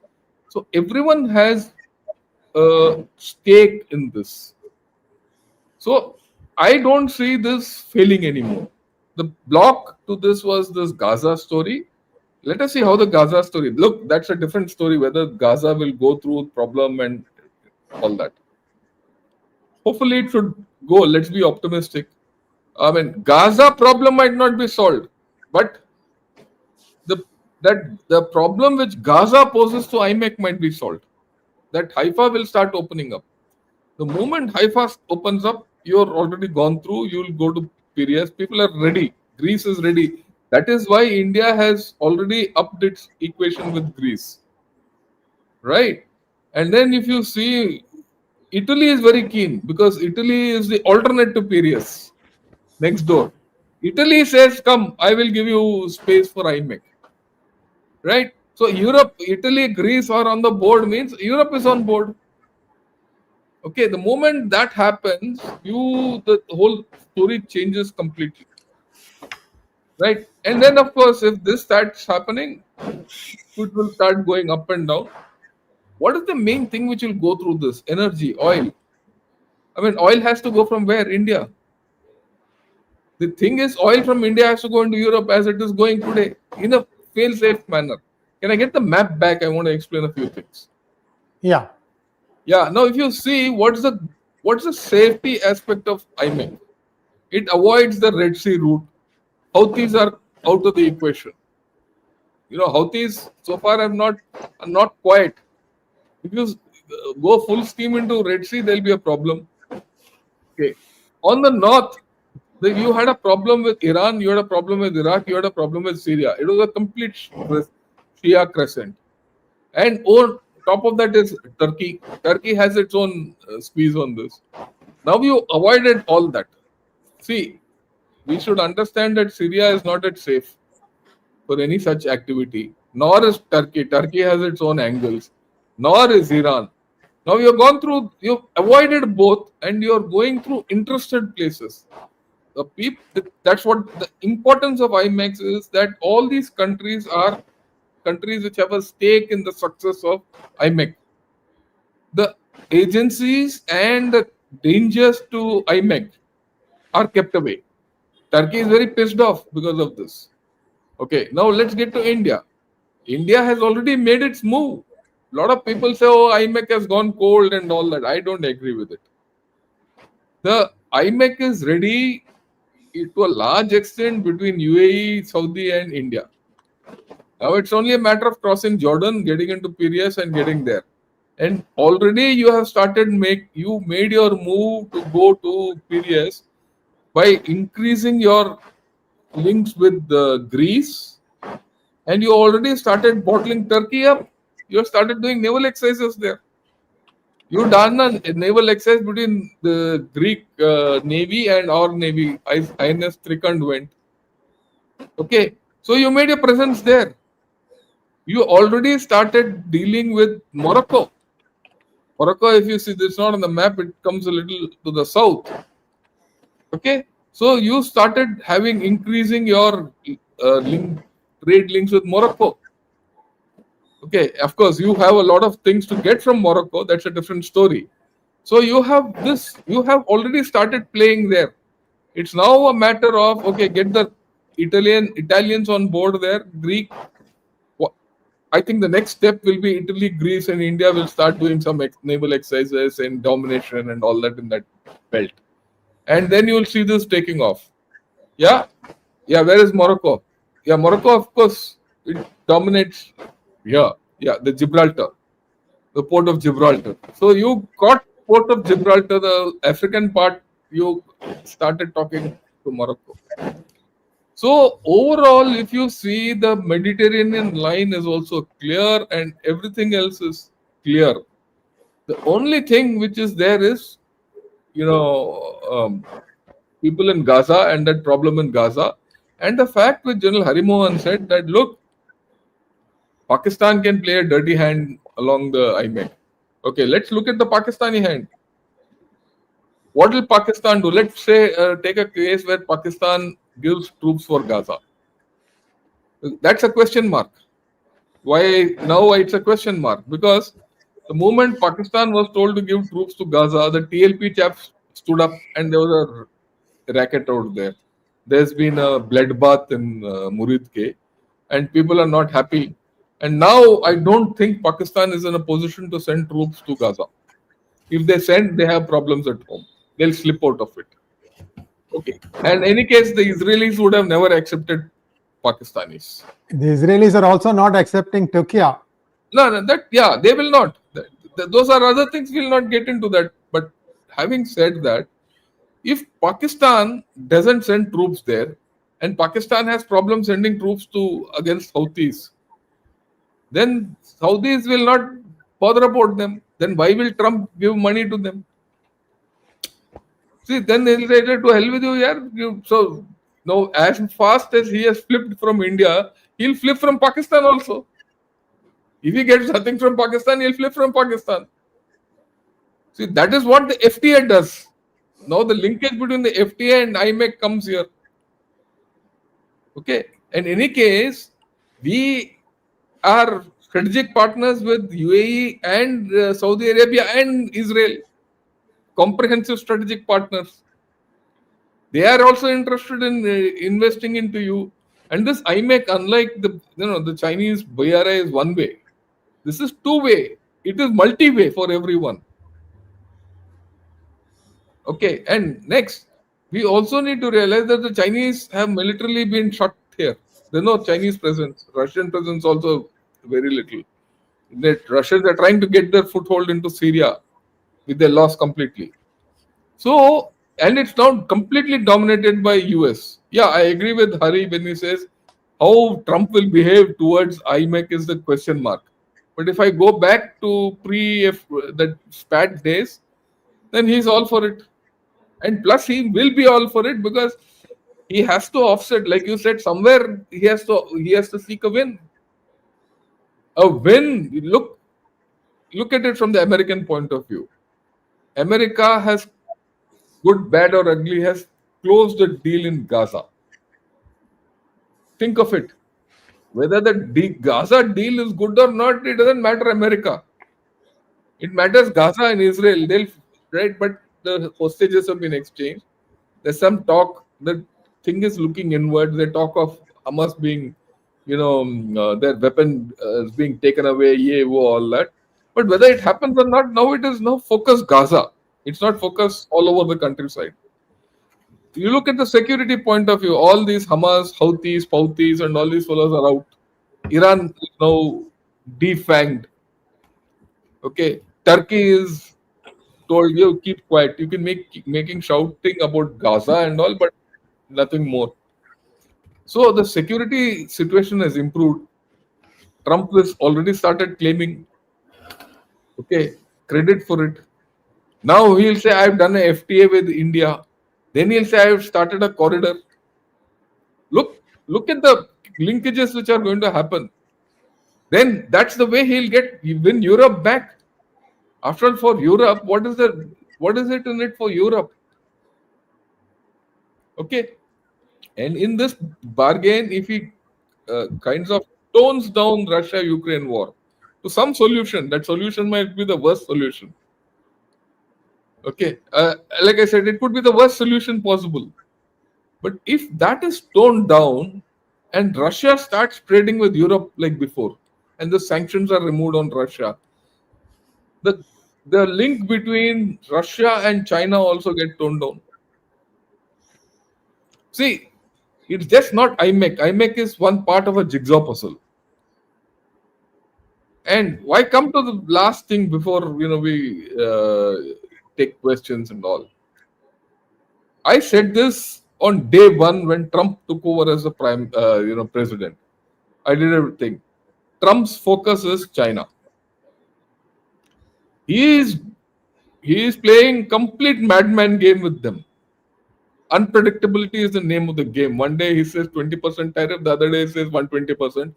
So everyone has a stake in this. So I don't see this failing anymore. The block to this was this Gaza story. Let us see how the Gaza story. Look, that's a different story. Whether Gaza will go through problem and all that. Hopefully, it should go. Let's be optimistic. I mean, Gaza problem might not be solved, but the problem which Gaza poses to IMEC might be solved. that Haifa will start opening up. The moment Haifa opens up, you're already gone through, you'll go to Piraeus. People are ready. Greece is ready. That is why India has already upped its equation with Greece. Right? And then if you see, Italy is very keen because Italy is the alternate to Piraeus next door. Italy says, come, I will give you space for IMEC. Right? So Europe, Italy, Greece are on the board means Europe is on board. Okay, the moment that happens, the whole story changes completely. Right? And then of course, if this starts happening, it will start going up and down. What is the main thing which will go through this? Energy, oil. I mean, oil has to go from where? India. The thing is, oil from India has to go into Europe as it is going today in a fail-safe manner. Can I get the map back? I want to explain a few things. Yeah. Yeah. Now, if you see what's the safety aspect of IMEC, it avoids the Red Sea route. Houthis are out of the equation. Houthis so far are not quiet. If you go full steam into Red Sea, there'll be a problem. Okay. On the north, you had a problem with Iran, you had a problem with Iraq, you had a problem with Syria. It was a complete Shia crescent. And on top of that is Turkey. Turkey has its own squeeze on this. Now you avoided all that. See, we should understand that Syria is not at safe for any such activity, nor is Turkey. Turkey has its own angles, nor is Iran. Now you've avoided both, and you're going through interested places. That's what the importance of IMAX is, that all these countries are countries which have a stake in the success of IMEC. The agencies and the dangers to IMEC are kept away. Turkey is very pissed off because of this. Okay, now let's get to India. India has already made its move. A lot of people say, oh, IMEC has gone cold and all that. I don't agree with it. The IMEC is ready to a large extent between UAE, Saudi, and India. Now it's only a matter of crossing Jordan, getting into Piraeus, and getting there. And already you have made your move to go to Piraeus by increasing your links with Greece, and you already started bottling Turkey up. You have started doing naval exercises there. You done a naval exercise between the Greek navy and our navy. INS Trikand went. Okay, so you made a presence there. You already started dealing with Morocco. Morocco, if you see, it's not on the map. It comes a little to the south. Okay, so you started increasing your trade links with Morocco. Okay, of course, you have a lot of things to get from Morocco. That's a different story. So you have already started playing there. It's now a matter of, okay, get the Italians on board there, Greek. I think the next step will be Italy, Greece, and India will start doing some naval exercises and domination and all that in that belt. And then you will see this taking off. Yeah. Where is Morocco? Yeah, Morocco, of course, it dominates. Yeah, the Gibraltar, the port of Gibraltar. So you got port of Gibraltar, the African part. You started talking to Morocco. So overall, if you see, the Mediterranean line is also clear and everything else is clear. The only thing which is there is, people in Gaza and that problem in Gaza. And the fact which General Harimohan said that, look, Pakistan can play a dirty hand along the IMEC. Okay, let's look at the Pakistani hand. What will Pakistan do? Let's say, take a case where Pakistan gives troops for Gaza. That's a question mark. Why now it's a question mark? Because the moment Pakistan was told to give troops to Gaza, the TLP chaps stood up and there was a racket out there. There's been a bloodbath in Murid K, and people are not happy. And now I don't think Pakistan is in a position to send troops to Gaza. If they send, they have problems at home. They'll slip out of it. Okay. And in any case, the Israelis would have never accepted Pakistanis. The Israelis are also not accepting Turkey. No, they will not. those are other things. We'll not get into that. But having said that, if Pakistan doesn't send troops there, and Pakistan has problems sending troops to against Houthis, then Saudis will not bother about them. Then why will Trump give money to them? See, then they'll say to hell with you, yeah. So now, as fast as he has flipped from India, he'll flip from Pakistan also. If he gets nothing from Pakistan, he'll flip from Pakistan. See, that is what the FTA does. Now the linkage between the FTA and IMEC comes here. Okay. In any case, we are strategic partners with UAE and Saudi Arabia and Israel. Comprehensive strategic partners. They are also interested in investing into you. And this IMEC, unlike the Chinese BRI, is one way. This is two way. It is multi way for everyone. Okay, and next, we also need to realize that the Chinese have militarily been shut here. There's no Chinese presence. Russian presence also very little. The Russians are trying to get their foothold into Syria, with their loss completely. So, and it's now completely dominated by US. Yeah, I agree with Hari when he says how Trump will behave towards IMEC is the question mark. But if I go back to the SPAT days, then he's all for it. And plus, he will be all for it because he has to offset, like you said, somewhere he has to seek a win. A win. Look at it from the American point of view. America has, good, bad, or ugly, has closed a deal in Gaza. Think of it. Whether the Gaza deal is good or not, it doesn't matter America. It matters Gaza and Israel. Right, but the hostages have been exchanged. There's some talk. The thing is looking inward. They talk of Hamas being, their weapon is being taken away, all that. But whether it happens or not, now it is now focus Gaza. It's not focus all over the countryside. You look at the security point of view, all these Hamas, Houthis, and all these fellows are out. Iran is now defanged. Okay. Turkey is told you keep quiet. You can making shouting about Gaza and all, but nothing more. So the security situation has improved. Trump has already started claiming, okay, credit for it. Now he'll say, I've done a FTA with India. Then he'll say, I've started a corridor. Look at the linkages which are going to happen. Then that's the way he'll win Europe back. After all, for Europe, what is it in it for Europe? Okay. And in this bargain, if he kinds of tones down Russia-Ukraine war to some solution, that solution might be the worst solution. Okay. Like I said, it could be the worst solution possible. But if that is toned down and Russia starts trading with Europe like before, and the sanctions are removed on Russia, the link between Russia and China also get toned down. See, it's just not IMEC. IMEC is one part of a jigsaw puzzle. And why come to the last thing before we take questions and all? I said this on day one when Trump took over as the president. I didn't think Trump's focus is China. He is playing complete madman game with them. Unpredictability is the name of the game. One day he says 20% tariff, the other day he says 120%,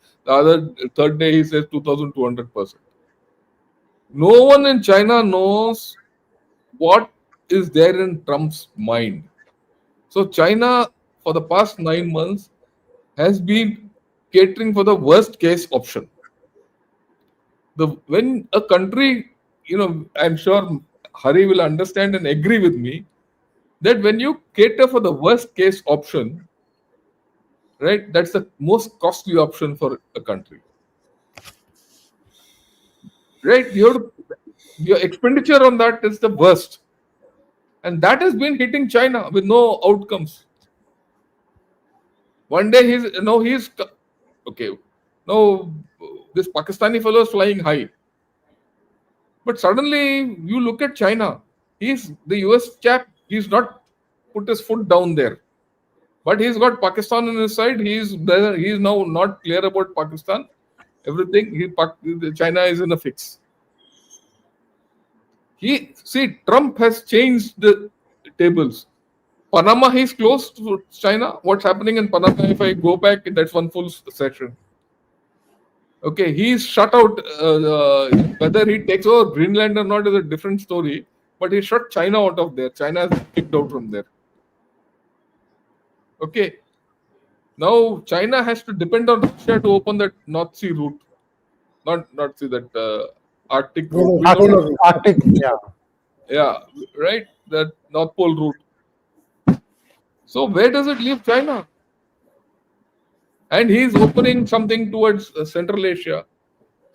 third day he says 2,200%. No one in China knows what is there in Trump's mind. So China, for the past 9 months, has been catering for the worst case option. When a country, I'm sure Hari will understand and agree with me, that when you cater for the worst case option, right, that's the most costly option for a country. Right? Your expenditure on that is the worst. And that has been hitting China with no outcomes. One day he's okay. Now this Pakistani fellow is flying high. But suddenly you look at China. He's the US chap. He's not put his foot down there. But he's got Pakistan on his side. He's now not clear about Pakistan. Everything China is in a fix. Trump has changed the tables. Panama, he's close to China. What's happening in Panama? If I go back, that's one full session. Okay, he's shut out. Whether he takes over Greenland or not is a different story. But he shut China out of there. China is kicked out from there. Okay. Now China has to depend on Russia to open that North Sea route. Not see that Arctic route. Arctic, yeah. Yeah, right. That North Pole route. So where does it leave China? And he's opening something towards Central Asia.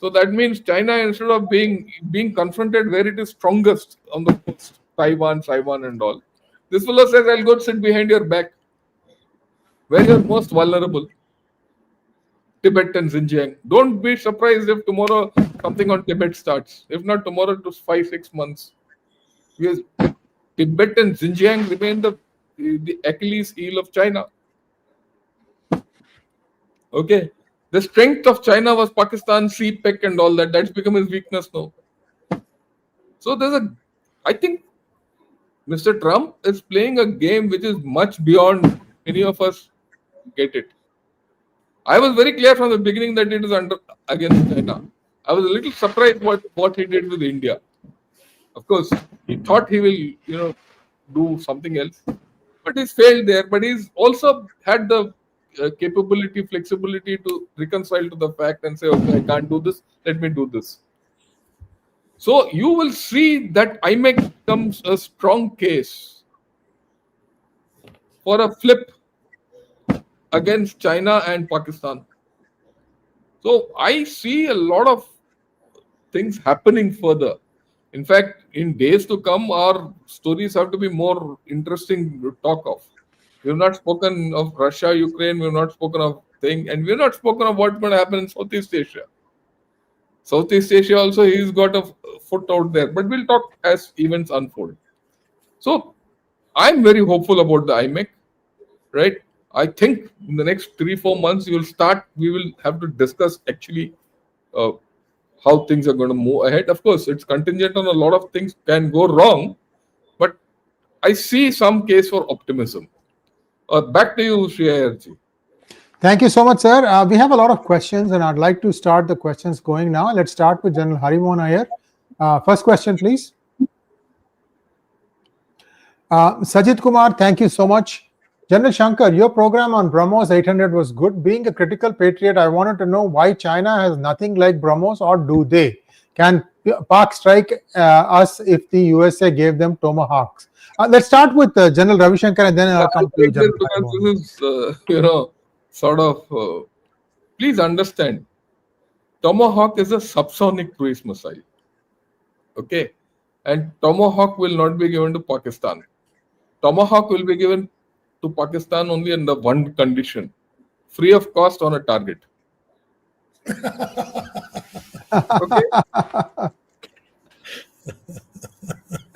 So that means China, instead of being confronted where it is strongest on the coast, Taiwan and all, this fellow says, I'll go sit behind your back, where you're most vulnerable. Tibet and Xinjiang. Don't be surprised if tomorrow something on Tibet starts. If not tomorrow, to 5-6 months. Because Tibet and Xinjiang remain the Achilles heel of China. Okay. The strength of China was Pakistan, CPEC and all that. That's become his weakness now. So I think Mr. Trump is playing a game which is much beyond any of us get it. I was very clear from the beginning that it is against China. I was a little surprised what he did with India. Of course, he thought he will, do something else, but he's failed there. But he's also had the capability, flexibility to reconcile to the fact and say, okay, I can't do this. Let me do this. So you will see that IMEC becomes a strong case for a flip against China and Pakistan. So I see a lot of things happening further. In fact, in days to come, our stories have to be more interesting to talk of. We have not spoken of Russia, Ukraine, we have not spoken of things, and we have not spoken of what's going to happen in Southeast Asia. Southeast Asia also, he's got a foot out there, but we'll talk as events unfold. So I'm very hopeful about the IMEC, right? I think in the next 3-4 months, we will have to discuss actually how things are going to move ahead. Of course, it's contingent on a lot of things can go wrong, but I see some case for optimism. Back to you, Shri Ayerji. Thank you so much, sir. We have a lot of questions, and I'd like to start the questions going now. Let's start with General Harimohan Iyer. First question, please. Sajid Kumar, thank you so much. General Shankar, your program on BrahMos 800 was good. Being a critical patriot, I wanted to know why China has nothing like BrahMos, or do they? Can Pak strike us if the USA gave them Tomahawks? Let's start with General Ravi Shankar, and then I'll come to you, General. This is, sort of, please understand, Tomahawk is a subsonic cruise missile. Okay? And Tomahawk will not be given to Pakistan. Tomahawk will be given to Pakistan only under one condition: free of cost on a target. Okay?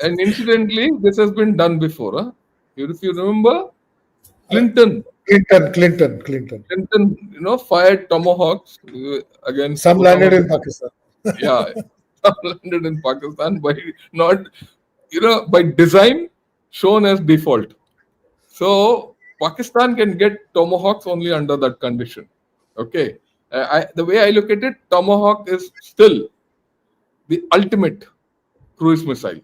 And incidentally, this has been done before. Huh? If you remember, Clinton, fired Tomahawks against. Some landed in Pakistan. Yeah, some landed in Pakistan by not, by design shown as default. So Pakistan can get Tomahawks only under that condition. Okay, the way I look at it, Tomahawk is still the ultimate cruise missile.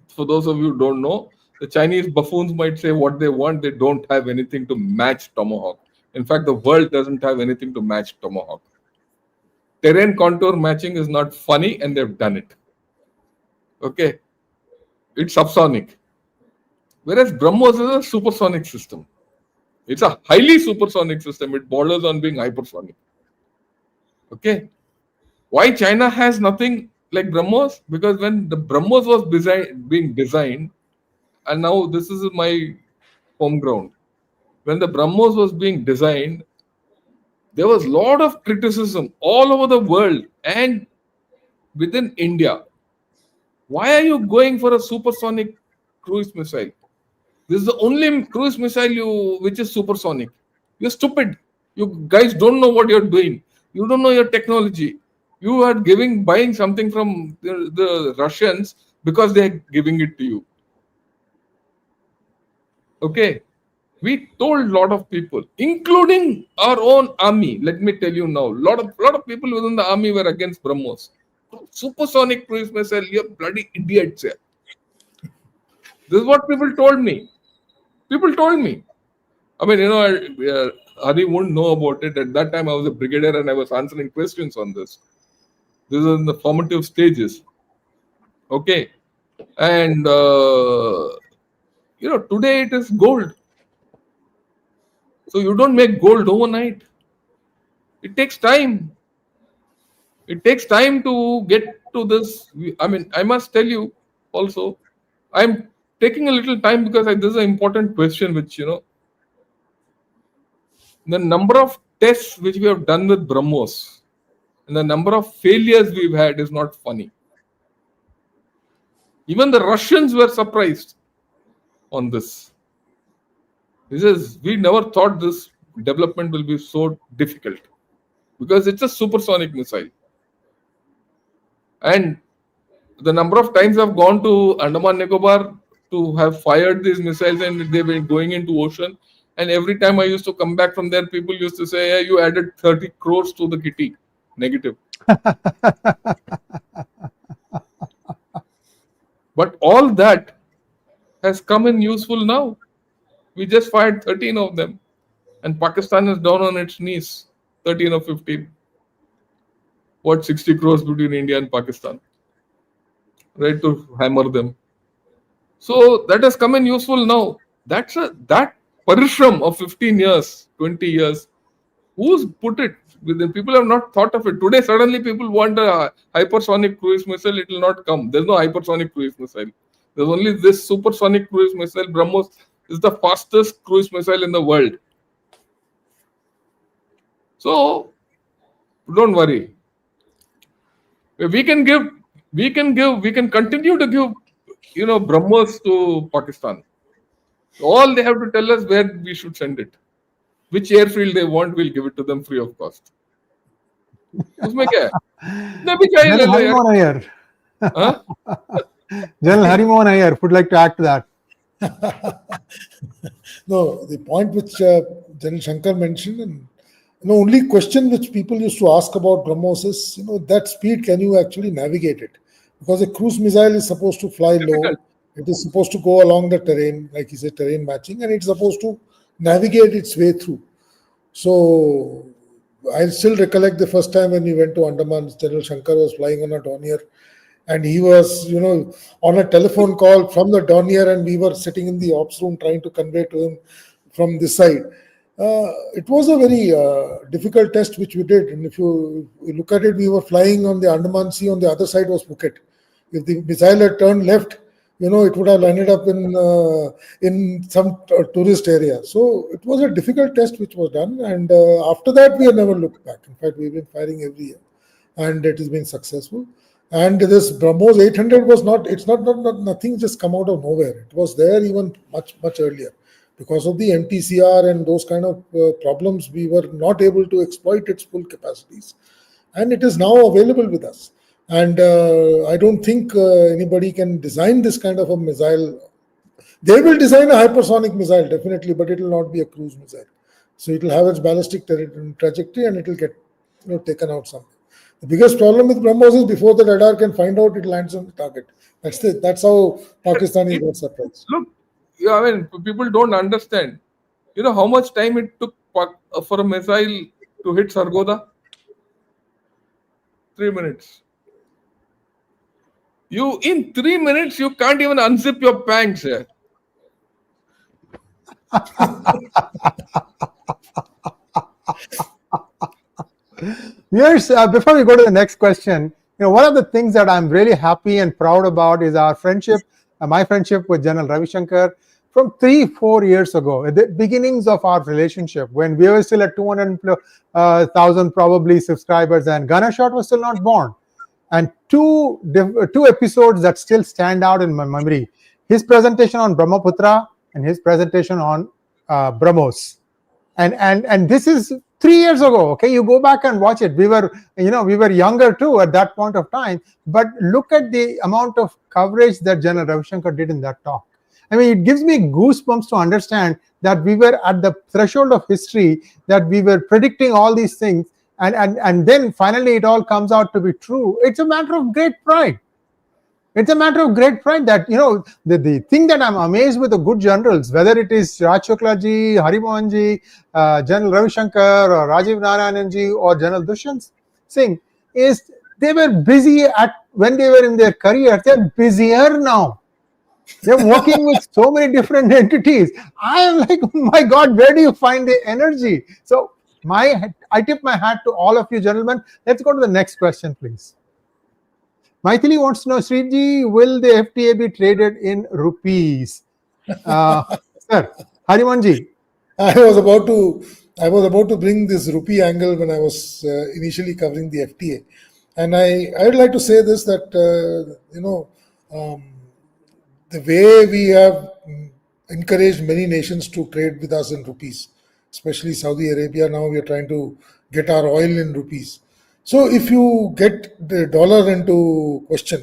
For those of you who don't know, the Chinese buffoons might say what they want. They don't have anything to match Tomahawk. In fact, the world doesn't have anything to match Tomahawk. Terrain contour matching is not funny, and they've done it. Okay, it's subsonic. Whereas BrahMos is a supersonic system. It's a highly supersonic system. It borders on being hypersonic. Okay. Why China has nothing like BrahMos? Because when the BrahMos was being designed, and now this is my home ground. When the BrahMos was being designed, there was a lot of criticism all over the world and within India. Why are you going for a supersonic cruise missile? This is the only cruise missile which is supersonic. You're stupid. You guys don't know what you're doing. You don't know your technology. You are buying something from the Russians because they're giving it to you. Okay. We told a lot of people, including our own army. Let me tell you now, lot of people within the army were against BrahMos. Supersonic cruise missile, you're bloody idiots here. This is what people told me. People told me. I mean, Hari won't know about it. At that time, I was a brigadier and I was answering questions on this. This is in the formative stages. Okay. And, today it is gold. So you don't make gold overnight. It takes time. It takes time to get to this. I mean, I must tell you also, I'm taking a little time because this is an important question, which, the number of tests which we have done with BrahMos and the number of failures we've had is not funny. Even the Russians were surprised on this. We never thought this development will be so difficult because it's a supersonic missile. And the number of times I've gone to Andaman Nicobar to have fired these missiles and they've been going into ocean. And every time I used to come back from there, people used to say, hey, you added 30 crores to the kitty. Negative. But all that has come in useful now. We just fired 13 of them. And Pakistan is down on its knees. 13 or 15. What, 60 crores between India and Pakistan? Right, to hammer them. So that has come in useful now. That parishram of 15 years, 20 years, who's put it? The people have not thought of it. Today, suddenly people want a hypersonic cruise missile. It will not come. There's no hypersonic cruise missile. There's only this supersonic cruise missile. BrahMos is the fastest cruise missile in the world. So don't worry. We can continue to give, BrahMos to Pakistan. All they have to tell us where we should send it. Which airfield they want, we'll give it to them free of cost. उसमें क्या है? ना भी चाहिए ले लो यार. Iyer. Huh? Gen Harimohan Iyer would like to add to that. No, the point which Gen Shankar mentioned, and only question which people used to ask about BrahMos is, that speed, can you actually navigate it? Because a cruise missile is supposed to fly low. It is supposed to go along the terrain, like he said, terrain matching, and it's supposed to navigate its way through. So I still recollect the first time when we went to Andaman, General Shankar was flying on a Dornier, and he was, on a telephone call from the Dornier, and we were sitting in the ops room trying to convey to him from this side. It was a very difficult test which we did, and if you look at it, we were flying on the Andaman Sea. On the other side was Phuket. If the missile had turned left, it would have landed up in some tourist area. So it was a difficult test which was done, and after that we have never looked back. In fact, we've been firing every year, and it has been successful. And this BrahMos 800 was nothing just come out of nowhere. It was there even much earlier. Because of the MTCR and those kind of problems, we were not able to exploit its full capacities, and it is now available with us. And I don't think anybody can design this kind of a missile. They will design a hypersonic missile, definitely, but it will not be a cruise missile. So it will have its ballistic trajectory and it will get taken out somewhere. The biggest problem with BrahMos is before the radar can find out, it lands on the target. That's how Pakistani got surprised. Look, I mean, people don't understand. You know how much time it took for a missile to hit Sargodha? 3 minutes. In 3 minutes, you can't even unzip your pants here. Yes, before we go to the next question, one of the things that I'm really happy and proud about is our friendship, my friendship with General Ravi Shankar from 3-4 years ago, at the beginnings of our relationship, when we were still at 200,000 probably subscribers and Ganeshot was still not born. and two episodes that still stand out in my memory: his presentation on Brahmaputra and his presentation on BrahMos. And this is 3 years ago. Okay, you go back and watch it. We were younger too at that point of time, but look at the amount of coverage that General Ravi Shankar did in that talk. I mean, it gives me goosebumps to understand that we were at the threshold of history, that we were predicting all these things, and then finally it all comes out to be true. It's a matter of great pride. It's a matter of great pride that, the thing that I'm amazed with the good generals, whether it is Raj Shukla ji, Harimohan ji, General Ravi Shankar, or Rajiv Narayanan ji, or General Dushyant Singh, is they were busy when they were in their career. They're busier now. They're working with so many different entities. I am like, oh my God, where do you find the energy? So I tip my hat to all of you gentlemen. Let's go to the next question, please. Maithili wants to know, Sriji, will the FTA be traded in rupees? Sir, Harimanji. I was about to bring this rupee angle when I was initially covering the FTA, and I would like to say this, that the way we have encouraged many nations to trade with us in rupees, especially Saudi Arabia. Now we are trying to get our oil in rupees. So if you get the dollar into question,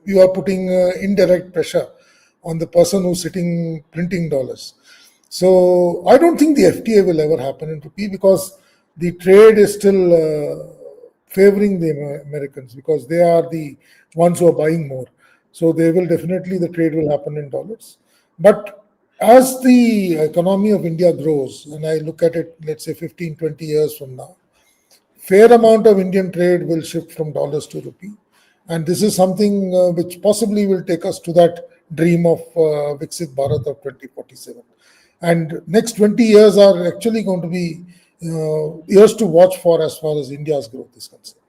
you are putting indirect pressure on the person who's sitting printing dollars. So I don't think the FTA will ever happen in rupee, because the trade is still favoring the Americans, because they are the ones who are buying more. So the trade will happen in dollars. But as the economy of India grows, and I look at it, let's say 15, 20 years from now, fair amount of Indian trade will shift from dollars to rupee. And this is something which possibly will take us to that dream of Viksit Bharat of 2047. And next 20 years are actually going to be years to watch for as far as India's growth is concerned.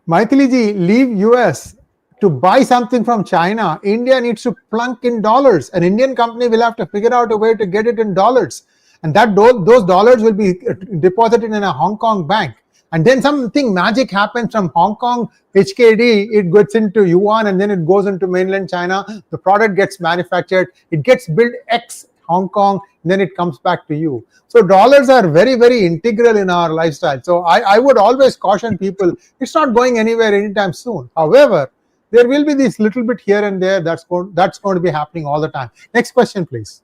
Maithili ji, leave US. To buy something from China, India needs to plunk in dollars. An Indian company will have to figure out a way to get it in dollars. And those dollars will be deposited in a Hong Kong bank. And then something magic happens from Hong Kong HKD, it gets into yuan, and then it goes into mainland China. The product gets manufactured, it gets built ex Hong Kong, and then it comes back to you. So dollars are very, very integral in our lifestyle. So I would always caution people, it's not going anywhere anytime soon. However, there will be this little bit here and there that's going to be happening all the time. Next question, please.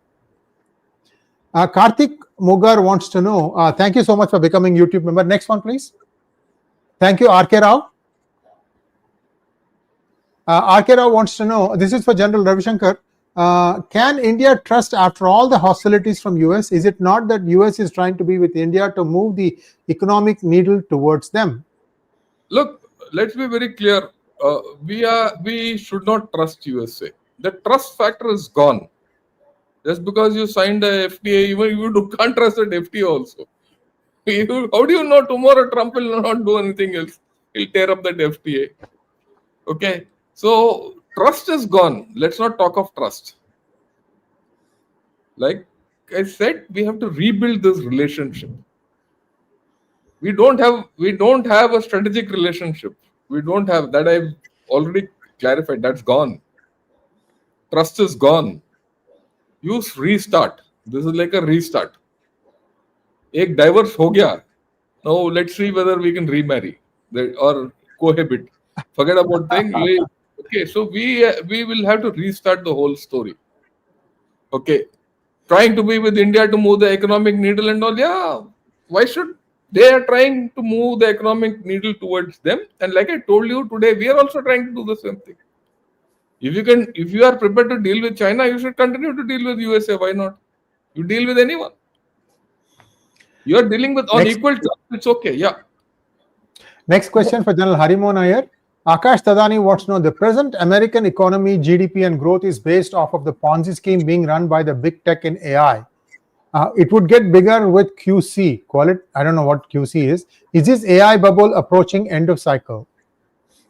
Karthik Mugar wants to know, thank you so much for becoming YouTube member. Next one, please. Thank you, R.K. Rao. R.K. Rao wants to know, this is for General Ravi Shankar, can India trust after all the hostilities from US? Is it not that US is trying to be with India to move the economic needle towards them? Look, let's be very clear. We should not trust USA. The trust factor is gone. Just because you signed a FTA, even you can't trust that FTA also. How do you know tomorrow Trump will not do anything else? He'll tear up that FTA. Okay, so trust is gone. Let's not talk of trust. Like I said, we have to rebuild this relationship. We don't have a strategic relationship. We don't have that. I've already clarified. That's gone. Trust is gone. Use restart. This is like a restart. Ek divorce ho gaya. Now let's see whether we can remarry or cohabit. Forget about thing. Okay, so we will have to restart the whole story. Okay, trying to be with India to move the economic needle and all. Yeah, why should they are trying to move the economic needle towards them? And like I told you today, we are also trying to do the same thing. If you are prepared to deal with China, you should continue to deal with USA. Why not? You deal with anyone. You are dealing with on equal terms. It's okay. Yeah. Next question for General Harimohan Iyer. Akash Tadani wants to know, the present American economy, GDP and growth is based off of the Ponzi scheme being run by the big tech in AI. It would get bigger with QC. I don't know what QC is. Is this AI bubble approaching end of cycle?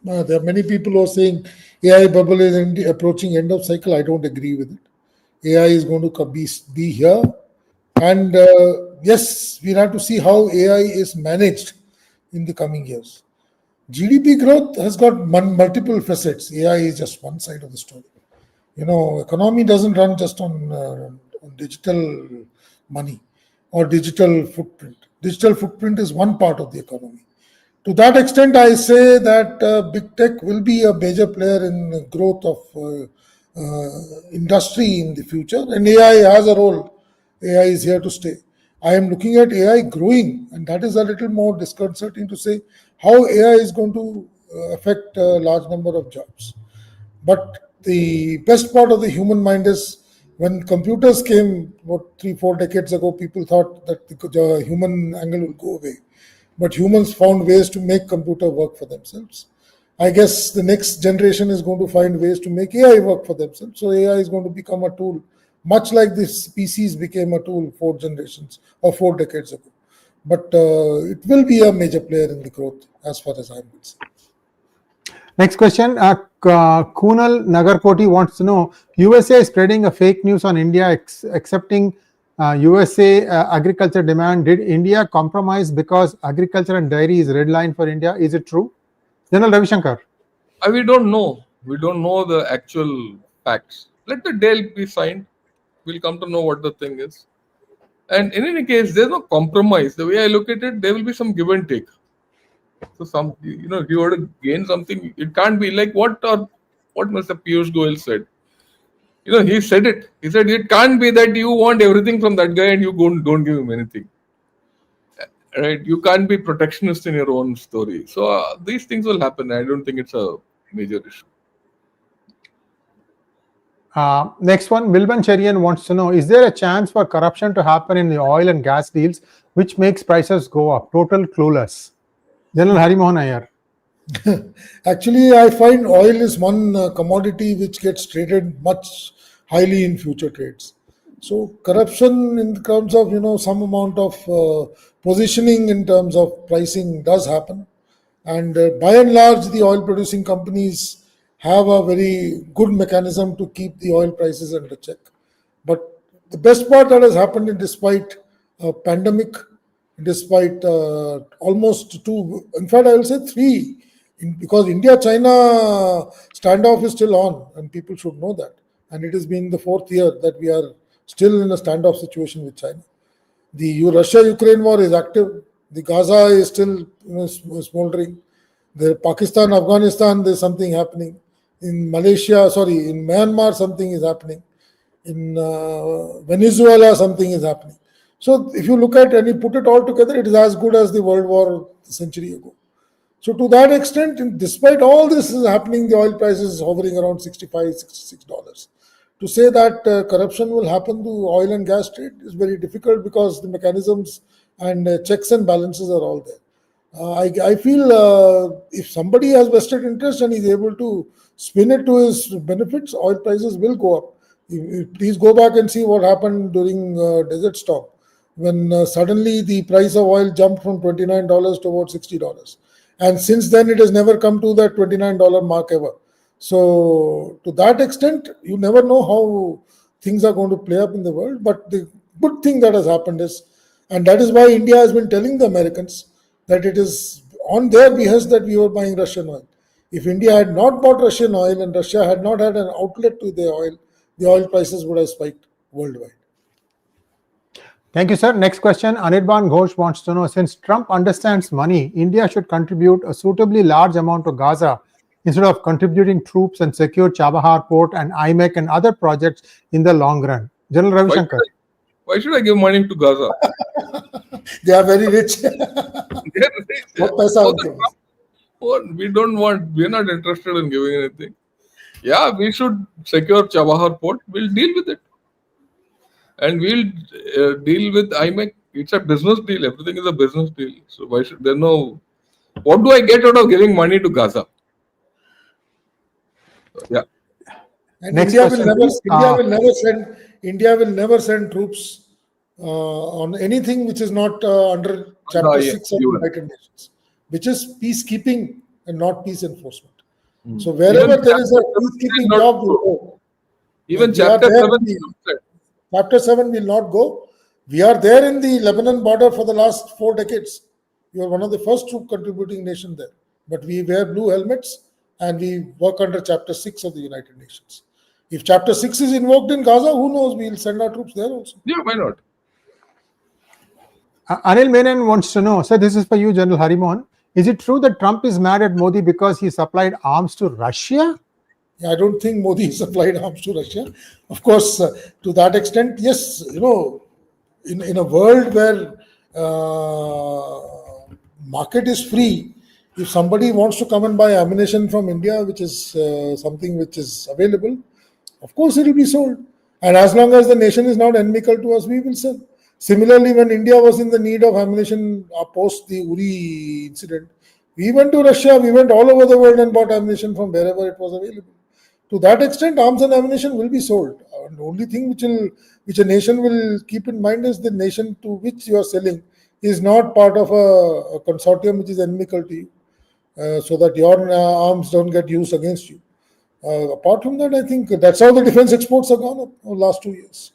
There are many people who are saying AI bubble is approaching end of cycle. I don't agree with it. AI is going to be here. And yes, we'll have to see how AI is managed in the coming years. GDP growth has got multiple facets. AI is just one side of the story. Economy doesn't run just on digital money or digital footprint. Digital footprint is one part of the economy. To that extent, I say that big tech will be a major player in the growth of industry in the future, and AI has a role. AI is here to stay. I am looking at AI growing, and that is a little more disconcerting to say how AI is going to affect a large number of jobs. But the best part of the human mind is when computers came, about 3-4 decades ago, people thought that the human angle will go away. But humans found ways to make computer work for themselves. I guess the next generation is going to find ways to make AI work for themselves. So AI is going to become a tool, much like this PCs became a tool 4 generations or 4 decades ago. But it will be a major player in the growth as far as I'm concerned. Next question, Kunal Nagarkoti wants to know, USA is spreading a fake news on India accepting USA agriculture demand. Did India compromise because agriculture and dairy is red line for India? Is it true? General Ravi Shankar. We don't know. We don't know the actual facts. Let the deal be signed. We'll come to know what the thing is. And in any case, there's no compromise. The way I look at it, there will be some give and take. So if you want to gain something, it can't be like what Mr. Piyush Goyal said. He said it. He said it can't be that you want everything from that guy and you don't give him anything. Right? You can't be protectionist in your own story. So these things will happen. I don't think it's a major issue. Next one, Milban Cherian wants to know, is there a chance for corruption to happen in the oil and gas deals, which makes prices go up? Total clueless. General Harimohan Iyer. Actually, I find oil is one commodity which gets traded much highly in future trades. So corruption in terms of some amount of positioning in terms of pricing does happen, and by and large the oil producing companies have a very good mechanism to keep the oil prices under check. But the best part that has happened is despite a pandemic, despite almost two, in fact I will say three, because India-China standoff is still on, and people should know that. And it has been the 4th year that we are still in a standoff situation with China. The Russia-Ukraine war is active. The Gaza is still smoldering. The Pakistan-Afghanistan, there's something happening. In Myanmar, something is happening. In Venezuela, something is happening. So if you look at and you put it all together, it is as good as the World War a century ago. So to that extent, despite all this is happening, the oil price is hovering around $65, $66. To say that corruption will happen to oil and gas trade is very difficult because the mechanisms and checks and balances are all there. I feel if somebody has vested interest and is able to spin it to his benefits, oil prices will go up. Please go back and see what happened during Desert Storm, when suddenly the price of oil jumped from $29 to about $60. And since then, it has never come to that $29 mark ever. So to that extent, you never know how things are going to play up in the world. But the good thing that has happened is, and that is why India has been telling the Americans that it is on their behest that we were buying Russian oil. If India had not bought Russian oil and Russia had not had an outlet to the oil prices would have spiked worldwide. Thank you, sir. Next question, Anirban Ghosh wants to know, since Trump understands money, India should contribute a suitably large amount to Gaza instead of contributing troops and secure Chabahar port and IMEC and other projects in the long run. General Ravi Shankar. Why should I give money to Gaza? They are very rich. They're rich. We're not interested in giving anything. Yeah, we should secure Chabahar port. We'll deal with it. And we'll deal with IMEC. It's a business deal. Everything is a business deal. So why should there no? What do I get out of giving money to Gaza? Yeah. And India will never send troops on anything which is not under Chapter 6 of the United Nations, which is peacekeeping and not peace enforcement. So wherever there is a peacekeeping job, we'll go. Even Chapter 7. Chapter 7 will not go. We are there in the Lebanon border for the last 4 decades. We are one of the first troop contributing nations there. but we wear blue helmets and we work under Chapter 6 of the United Nations. If Chapter 6 is invoked in Gaza, who knows? We'll send our troops there also. Yeah, why not? Anil Menon wants to know, sir, this is for you, General Harimohan. Is it true that Trump is mad at Modi because he supplied arms to Russia? I don't think Modi supplied arms to Russia. Of course, to that extent, yes. In a world where market is free, if somebody wants to come and buy ammunition from India, which is something which is available, of course it will be sold. And as long as the nation is not inimical to us, we will sell. Similarly, when India was in the need of ammunition post the Uri incident, we went to Russia, we went all over the world and bought ammunition from wherever it was available. To that extent, arms and ammunition will be sold. The only thing which a nation will keep in mind is the nation to which you are selling is not part of a consortium which is inimical to you, so that your arms don't get used against you. Apart from that, I think that's how the defense exports have gone up over the last 2 years.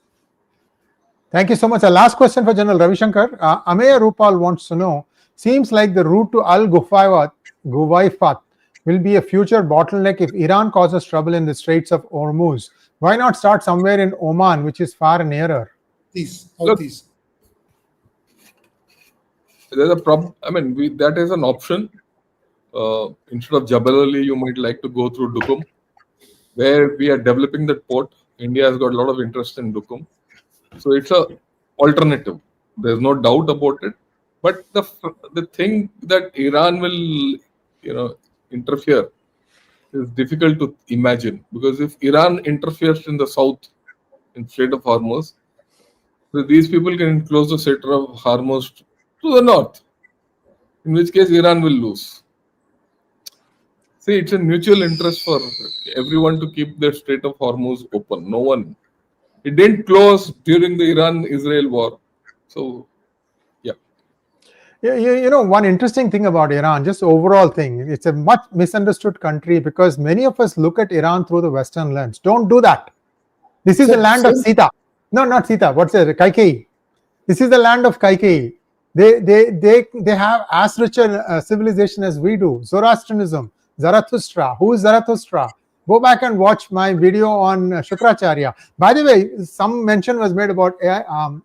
Thank you so much. A last question for General Ravi Shankar. Ameya Rupal wants to know, seems like the route to Al-Guwaifat will be a future bottleneck if Iran causes trouble in the Straits of Hormuz. Why not start somewhere in Oman, which is far nearer? These. There's a problem. I mean, that is an option. Instead of Jabal Ali, you might like to go through Duqm, where we are developing that port. India has got a lot of interest in Duqm. So it's a alternative. There's no doubt about it. But the thing that Iran will, interfere is difficult to imagine, because if Iran interferes in the south, in Strait of Hormuz, so these people can close the Strait of Hormuz to the north, in which case Iran will lose. See, it's a mutual interest for everyone to keep the Strait of Hormuz open. No one. It didn't close during the Iran-Israel war. So, yeah. One interesting thing about Iran, just overall thing, it's a much misunderstood country because many of us look at Iran through the Western lens. Don't do that. This is the land of Sita. No, not Sita. What's it? Kaikeyi. This is the land of Kaikeyi. They have as rich a civilization as we do. Zoroastrianism, Zarathustra. Who is Zarathustra? Go back and watch my video on Shukracharya. By the way, some mention was made about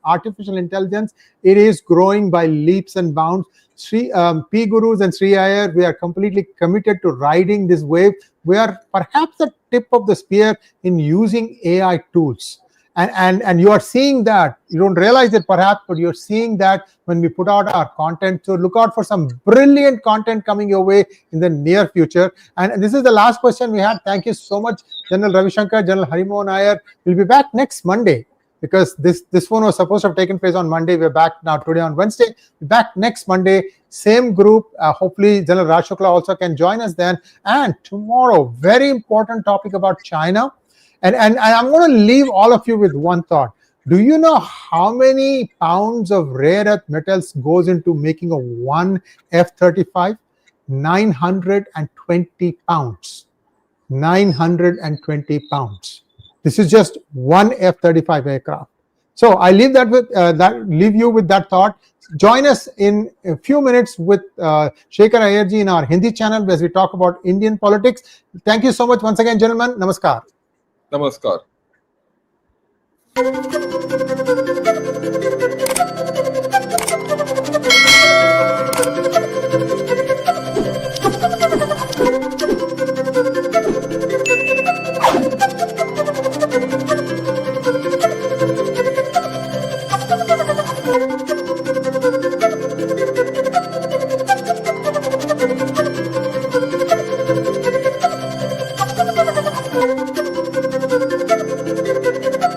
artificial intelligence. It is growing by leaps and bounds. P Gurus and Sri Iyer, we are completely committed to riding this wave. We are perhaps the tip of the spear in using AI tools. And you are seeing that. You don't realize it perhaps, but you're seeing that when we put out our content. So look out for some brilliant content coming your way in the near future. And this is the last question we had. Thank you so much, General Ravi Shankar, General Harimohan Iyer. We'll be back next Monday, because this one was supposed to have taken place on Monday. We're back now today on Wednesday. We're back next Monday. Same group. Hopefully, General Raj Shukla also can join us then. And tomorrow, very important topic about China. And I'm going to leave all of you with one thought. Do you know how many pounds of rare earth metals goes into making a one F-35? 920 pounds. 920 pounds. This is just one F-35 aircraft. So I leave leave you with that thought. Join us in a few minutes with Shekhar Ayerji in our Hindi channel as we talk about Indian politics. Thank you so much once again, gentlemen. Namaskar. Namaskar.